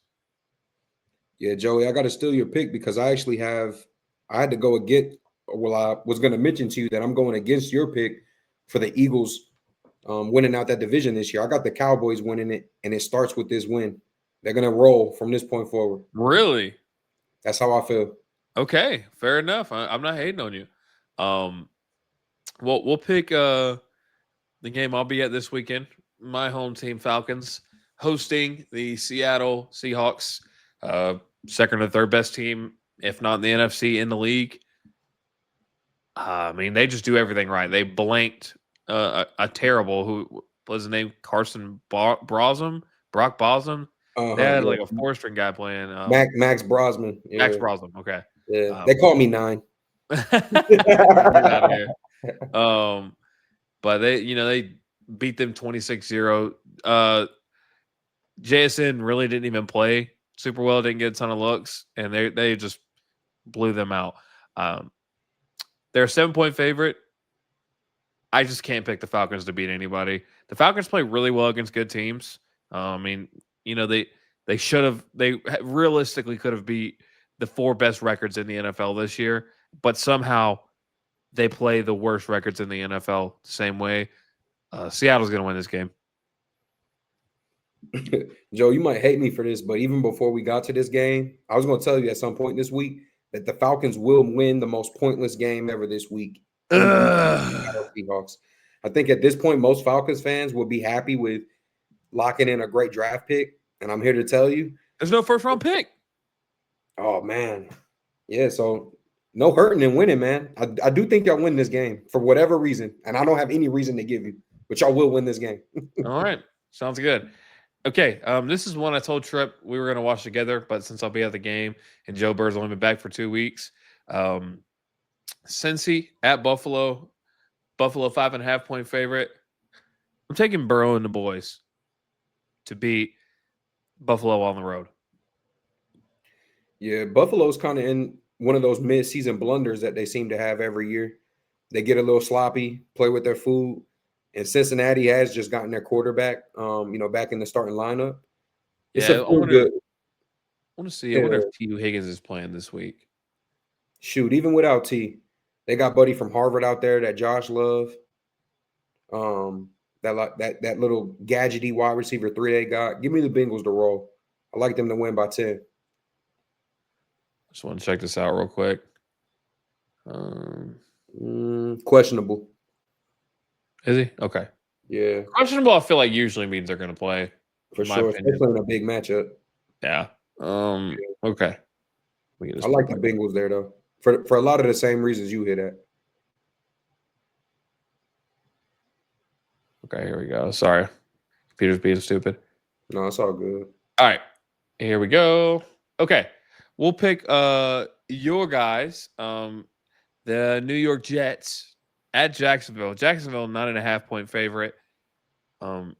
Speaker 2: Yeah, Joey, I got to steal your pick because I had to go against. Well, I was going to mention to you that I'm going against your pick for the Eagles winning out that division this year. I got the Cowboys winning it, and it starts with this win. They're going to roll from this point forward.
Speaker 1: Really?
Speaker 2: That's how I feel.
Speaker 1: Okay, fair enough. I'm not hating on you. Um, well, we'll pick the game I'll be at this weekend. My home team, Falcons, hosting the Seattle Seahawks, uh, second or third best team, if not in the NFC in the league. I mean, they just do everything right. They blanked a terrible who was his name Carson Brosm, Brock Bosm. They had like a
Speaker 2: Yeah.
Speaker 1: 4 string guy playing
Speaker 2: Max Brosman.
Speaker 1: Max
Speaker 2: Yeah,
Speaker 1: Brosm. Okay,
Speaker 2: yeah. They
Speaker 1: um,
Speaker 2: call me Nine.
Speaker 1: get out of here. Um, but they beat them 26-0. JSN really didn't even play super well, didn't get a ton of looks, and they just blew them out. Um, they're a 7 point favorite. I just can't pick the Falcons to beat anybody. The Falcons play really well against good teams. I mean, they should have realistically could have beat the 4 best records in the NFL this year, but somehow they play the worst records in the NFL the same way. Seattle's going to win this game.
Speaker 2: Joe, you might hate me for this, but even before we got to this game, I was going to tell you at some point this week that the Falcons will win the most pointless game ever this week in the
Speaker 1: Ugh.
Speaker 2: Seahawks. I think at this point, most Falcons fans will be happy with locking in a great draft pick. And I'm here to tell you,
Speaker 1: There's no first round pick.
Speaker 2: oh, man. Yeah, so no hurting and winning, man. I do think y'all win this game for whatever reason. And I don't have any reason to give you, but y'all will win this game.
Speaker 1: All right. Sounds good. Okay. This is one I told Trip we were going to watch together, but since I'll be at the game and Joe Bird's only been back for 2 weeks, Cincy at Buffalo, Buffalo 5.5 point favorite. I'm taking Burrow and the boys to beat Buffalo on the road.
Speaker 2: Yeah, Buffalo's kind of in one of those mid-season blunders that they seem to have every year. They get a little sloppy, play with their food, and Cincinnati has just gotten their quarterback, back in the starting lineup. It's a
Speaker 1: Yeah,
Speaker 2: feel good.
Speaker 1: I want to see. I wonder
Speaker 2: Yeah,
Speaker 1: if T. Higgins is playing this week.
Speaker 2: shoot, even without T, they got Buddy from Harvard out there, that Josh Love, um, that little gadgety wide receiver 3 they got. Give me the Bengals to roll. I like them to win by 10.
Speaker 1: Just want to check this out real quick. Um,
Speaker 2: Questionable.
Speaker 1: is he okay?
Speaker 2: Yeah,
Speaker 1: Questionable. I feel like usually means they're going to play.
Speaker 2: for
Speaker 1: In my
Speaker 2: sure,
Speaker 1: opinion.
Speaker 2: especially in a big matchup.
Speaker 1: Yeah. Okay. We get
Speaker 2: I
Speaker 1: this
Speaker 2: like
Speaker 1: pulled
Speaker 2: the
Speaker 1: back.
Speaker 2: Bengals there though, for a lot of the same reasons you hit at.
Speaker 1: Okay, here we go. Sorry, computer's being stupid.
Speaker 2: No, it's all good.
Speaker 1: All right, here we go. Okay, we'll pick your guys. The New York Jets at Jacksonville. Jacksonville 9.5 point favorite. Um,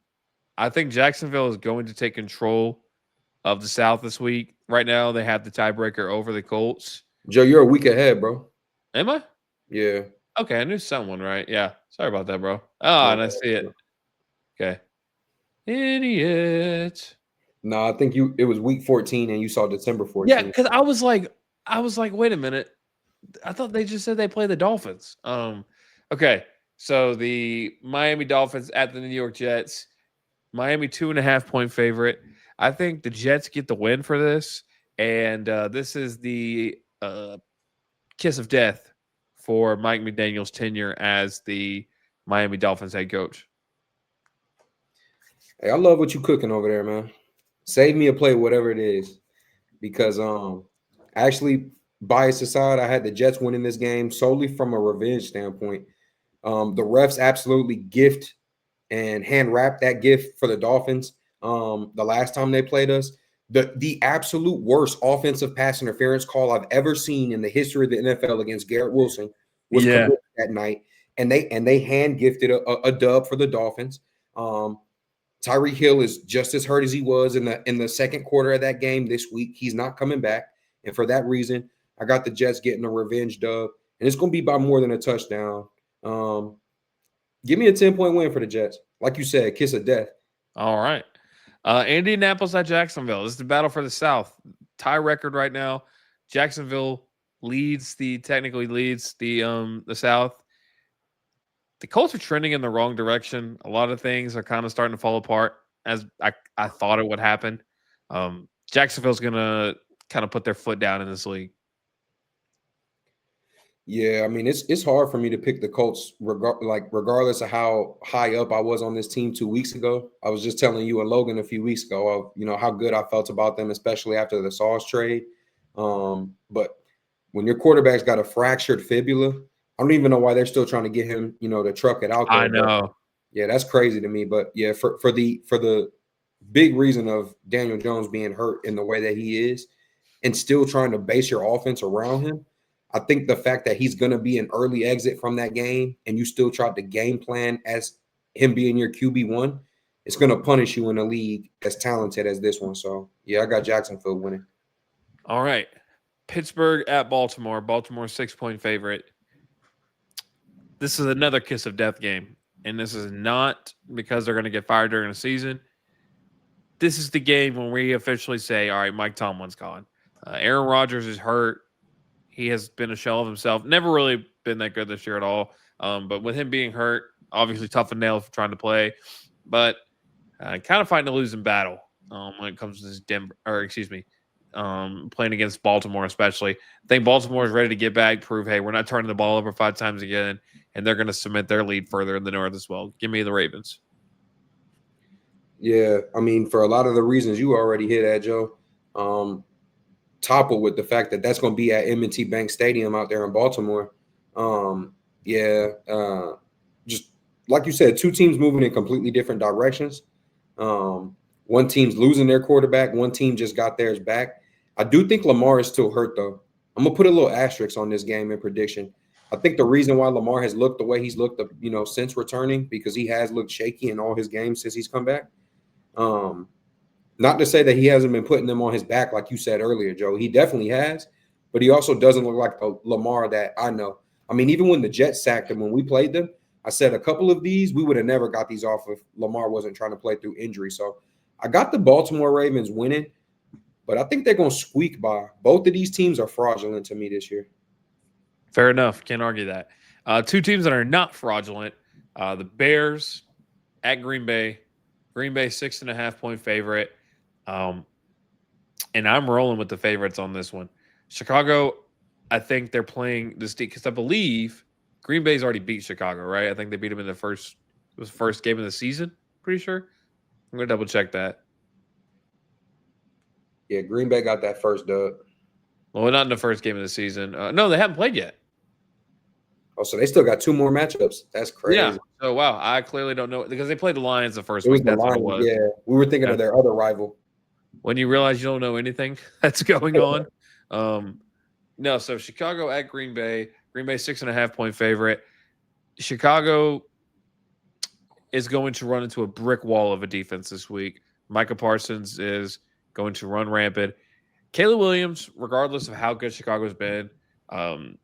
Speaker 1: I think Jacksonville is going to take control of the South this week. Right now, they have the tiebreaker over the Colts.
Speaker 2: Joe, you're a week ahead, bro.
Speaker 1: Am I?
Speaker 2: Yeah.
Speaker 1: Okay, I knew someone, right? Yeah. Sorry about that, bro. Ah,
Speaker 2: No,
Speaker 1: and I see it. Okay. Idiot.
Speaker 2: no, I think it was week 14 and you saw December
Speaker 1: Yeah,
Speaker 2: 14th.
Speaker 1: because I was like, wait a minute. I thought they just said they play the Dolphins. Okay. So the Miami Dolphins at the New York Jets. Miami 2.5 point favorite. I think the Jets get the win for this, and this is the kiss of death for Mike McDaniel's tenure as the Miami Dolphins head coach.
Speaker 2: Hey, I love what you cooking over there, man. Save me a play, whatever it is, because actually, bias aside, I had the Jets winning this game solely from a revenge standpoint. The refs absolutely gift and hand wrap that gift for the Dolphins. The last time they played us, the absolute worst offensive pass interference call I've ever seen in the history of the NFL against Garrett Wilson was
Speaker 1: Yeah.
Speaker 2: committed that night, and they hand gifted a dub for the Dolphins. Tyreek Hill is just as hurt as he was in the second quarter of that game this week. He's not coming back, and for that reason, I got the Jets getting a revenge dub, and it's going to be by more than a touchdown. Um, Give me a 10-point win for the Jets. Like you said, kiss of death.
Speaker 1: All right. Indianapolis at Jacksonville. This is the battle for the South. Tie record right now. Jacksonville technically leads the South. The Colts are trending in the wrong direction. A lot of things are kind of starting to fall apart as I thought it would happen. Jacksonville's gonna kind of put their foot down in this league.
Speaker 2: Yeah, I mean it's hard for me to pick the Colts regardless of how high up I was on this team 2 weeks ago. I was just telling you and Logan a few weeks ago of how good I felt about them, especially after the Sauce trade. But when your quarterback's got a fractured fibula, I don't even know why they're still trying to get him, to truck it out
Speaker 1: I
Speaker 2: there. But
Speaker 1: know.
Speaker 2: yeah, that's crazy to me. But yeah, for the big reason of Daniel Jones being hurt in the way that he is, and still trying to base your offense around him. I think the fact that he's going to be an early exit from that game and you still tried to game plan as him being your QB1, it's going to punish you in a league as talented as this one. So, yeah, I got Jacksonville winning.
Speaker 1: All right. Pittsburgh at Baltimore. Baltimore 6 point favorite. This is another kiss of death game. And this is not because they're going to get fired during the season. This is the game when we officially say, all right, Mike Tomlin's gone. Aaron Rodgers is hurt. He has been a shell of himself. Never really been that good this year at all. But with him being hurt, obviously tough and nail for trying to play. But kind of fighting a losing battle when it comes to this playing against Baltimore, especially. I think Baltimore is ready to get back, prove, hey, we're not turning the ball over 5 times again, and they're going to cement their lead further in the north as well. Give me the Ravens.
Speaker 2: Yeah, I mean, for a lot of the reasons you already hit at, Joe, toppled with the fact that that's going to be at M&T Bank Stadium out there in Baltimore. Yeah, just like you said, two teams moving in completely different directions. One team's losing their quarterback. One team just got theirs back. I do think Lamar is still hurt, though. I'm going to put a little asterisk on this game in prediction. I think the reason why Lamar has looked the way he's looked, since returning, because he has looked shaky in all his games since he's come back. Not to say that he hasn't been putting them on his back, like you said earlier, Joe. He definitely has, but he also doesn't look like the Lamar that I know. I mean, even when the Jets sacked him when we played them, I said a couple of these we would have never got these off if Lamar wasn't trying to play through injury. So I got the Baltimore Ravens winning, but I think they're going to squeak by. Both of these teams are fraudulent to me this year.
Speaker 1: Fair enough. Can't argue that. Two teams that are not fraudulent: the Bears at Green Bay. Green Bay 6.5 point favorite. Um, and I'm rolling with the favorites on this one. Chicago, I think they're playing this because I believe Green Bay's already beat Chicago, right? I think they beat them in the first it was the first game of the season. Pretty sure. I'm gonna double check that.
Speaker 2: Yeah, Green Bay got that first dub.
Speaker 1: Well, not in the first game of the season. No, they haven't played yet.
Speaker 2: Oh, so they still got two more matchups. That's
Speaker 1: Yeah.
Speaker 2: crazy.
Speaker 1: So wow, I clearly don't know because they played the Lions the first
Speaker 2: It was
Speaker 1: week.
Speaker 2: the
Speaker 1: That's what it
Speaker 2: Lions.
Speaker 1: was.
Speaker 2: Yeah, we were thinking
Speaker 1: Yeah.
Speaker 2: of their other rival.
Speaker 1: When you realize you don't know anything that's going on. Um, no, so Chicago at Green Bay. Green Bay 6.5 point favorite. Chicago is going to run into a brick wall of a defense this week. Micah Parsons is going to run rampant. Caleb Williams, regardless of how good Chicago's been, um,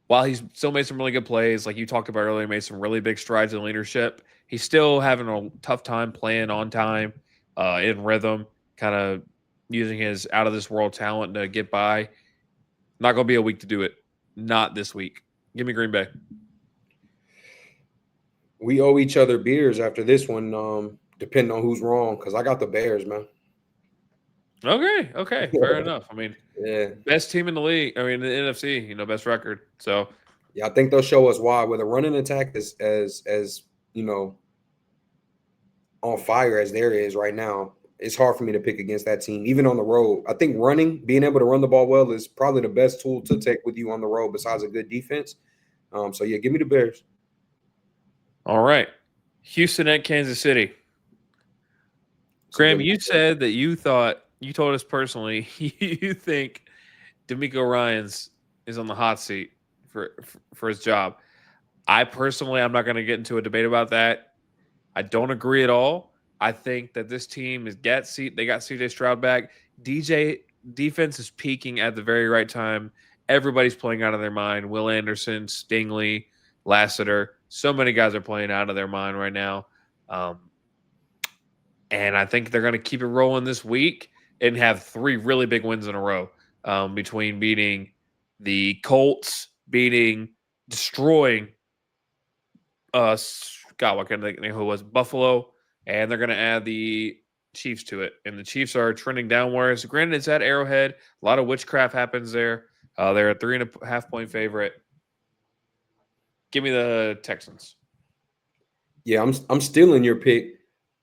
Speaker 1: while he's still made some really good plays, like you talked about earlier, made some really big strides in leadership, he's still having a tough time playing on time, in rhythm, kind of using his out of this world talent to get by. Not going to be a week to do it. Not this week. Give me Green Bay.
Speaker 2: We owe each other beers after this one, depending on who's wrong, because I got the Bears, man.
Speaker 1: Okay, okay, fair enough. I mean,
Speaker 2: Yeah.
Speaker 1: best team in the league. I mean, the NFC, best record. So,
Speaker 2: Yeah, I think they'll show us why. With a running attack as you know on fire as there is right now, it's hard for me to pick against that team, even on the road. I think being able to run the ball well, is probably the best tool to take with you on the road, besides a good defense. So yeah, give me the Bears.
Speaker 1: all right, Houston at Kansas City.
Speaker 2: It's a good
Speaker 1: Graham, you
Speaker 2: matchup.
Speaker 1: said that you told us personally you think D'Amico Ryans is on the hot seat for his job. I'm not going to get into a debate about that. I don't agree at all. I think that this team they got CJ Stroud back. DJ defense is peaking at the very right time. Everybody's playing out of their mind. Will Anderson, Stingley, Lassiter, so many guys are playing out of their mind right now. Um, and I think they're going to keep it rolling this week and have three really big wins in a row, between beating the Colts, destroying God, what kind of name who was Buffalo, and they're going to add the Chiefs to it, and the Chiefs are trending downwards. Granted, it's at Arrowhead. A lot of witchcraft happens there. They're a 3.5 point favorite. Give me the Texans.
Speaker 2: Yeah, I'm still in your pick,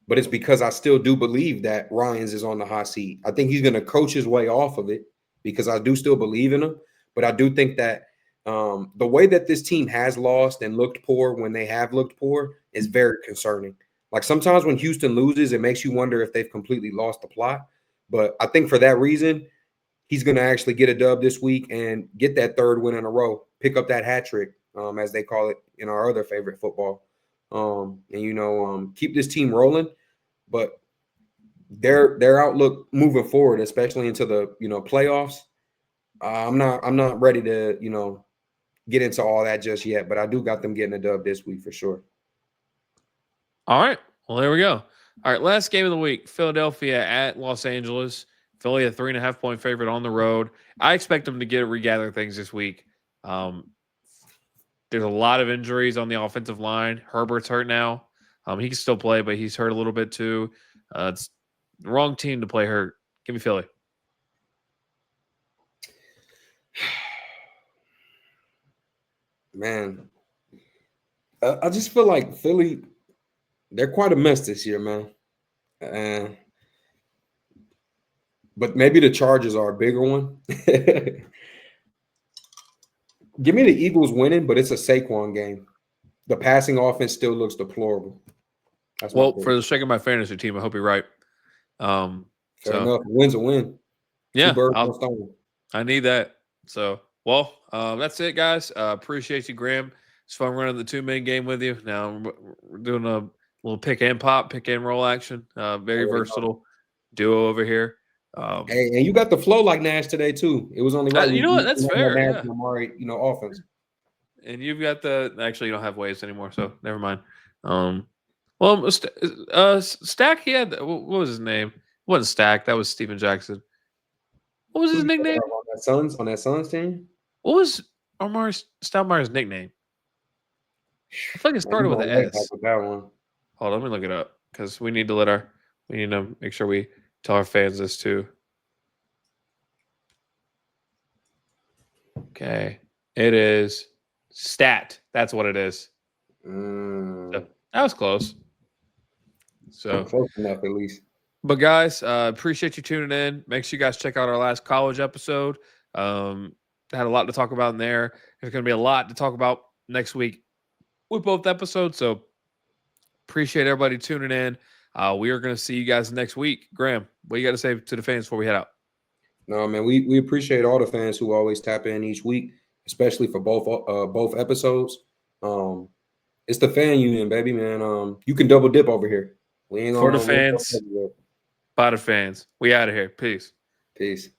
Speaker 2: but it's because I still do believe that Ryans is on the hot seat. I think he's going to coach his way off of it, because I do still believe in him. But I do think that the way that this team has lost and looked poor when they have looked poor is very concerning. Like, sometimes when Houston loses, it makes you wonder if they've completely lost the plot. But I think for that reason, he's going to actually get a dub this week and get that third win in a row, pick up that hat trick, as they call it in our other favorite football, and keep this team rolling. But their outlook moving forward, especially into the playoffs, I'm not ready to get into all that just yet. But I do got them getting a dub this week for sure.
Speaker 1: All right. Well, there we go. All right. Last game of the week: Philadelphia at Los Angeles. Philly a 3.5 point favorite on the road. I expect them to regather things this week. Um, There's a lot of injuries on the offensive line. Herbert's hurt now. He can still play, but he's hurt a little bit too. It's the wrong team to play hurt. Give me Philly.
Speaker 2: Man, I just feel like Philly, they're quite a mess this year, man. Uh, but maybe the Chargers are a bigger one. Give me the Eagles winning, but it's a Saquon game. The passing offense still looks deplorable. That's my
Speaker 1: Well,
Speaker 2: pick.
Speaker 1: for the sake of my fantasy team, I hope you're right.
Speaker 2: Fair
Speaker 1: So
Speaker 2: enough. A win's a win. Two
Speaker 1: yeah,
Speaker 2: birds, one stone.
Speaker 1: I need that. So well, that's it, guys. Appreciate you, Graham. It's fun running the 2 man game with you. Now we're doing a little pick and pop, pick and roll action. Very
Speaker 2: Already know.
Speaker 1: versatile. duo over here.
Speaker 2: Hey, and you got the flow like Nash today too. It was only right
Speaker 1: You know what? That's
Speaker 2: we had
Speaker 1: fair.
Speaker 2: Nash
Speaker 1: Yeah.
Speaker 2: and Amari, offense.
Speaker 1: And you've got actually you don't have waves anymore, so never mind. Well, Stack, he had what was his name? It wasn't Stack, that was Steven Jackson. What was
Speaker 2: Who
Speaker 1: his
Speaker 2: you talking
Speaker 1: nickname?
Speaker 2: about on that Suns team?
Speaker 1: What was Omar Stoudemire's nickname? I feel like it
Speaker 2: Man, you
Speaker 1: started with
Speaker 2: going
Speaker 1: an
Speaker 2: way back
Speaker 1: S.
Speaker 2: with that one.
Speaker 1: Hold on, let me look it up because we need to make sure we tell our fans this too. Okay, it is Stat. That's what it is. So that was close. So,
Speaker 2: Close enough at least.
Speaker 1: but guys, appreciate you tuning in. Make sure you guys check out our last college episode. Had a lot to talk about in there. There's going to be a lot to talk about next week with both episodes. So appreciate everybody tuning in. We are going to see you guys next week. Graham, what you got to say to the fans before we head out?
Speaker 2: No, man, we appreciate all the fans who always tap in each week, especially for both episodes. It's the fan union, baby, man. You can double dip over here. We ain't
Speaker 1: For the
Speaker 2: gonna
Speaker 1: fans, by the fans. We out of here. Peace.
Speaker 2: peace.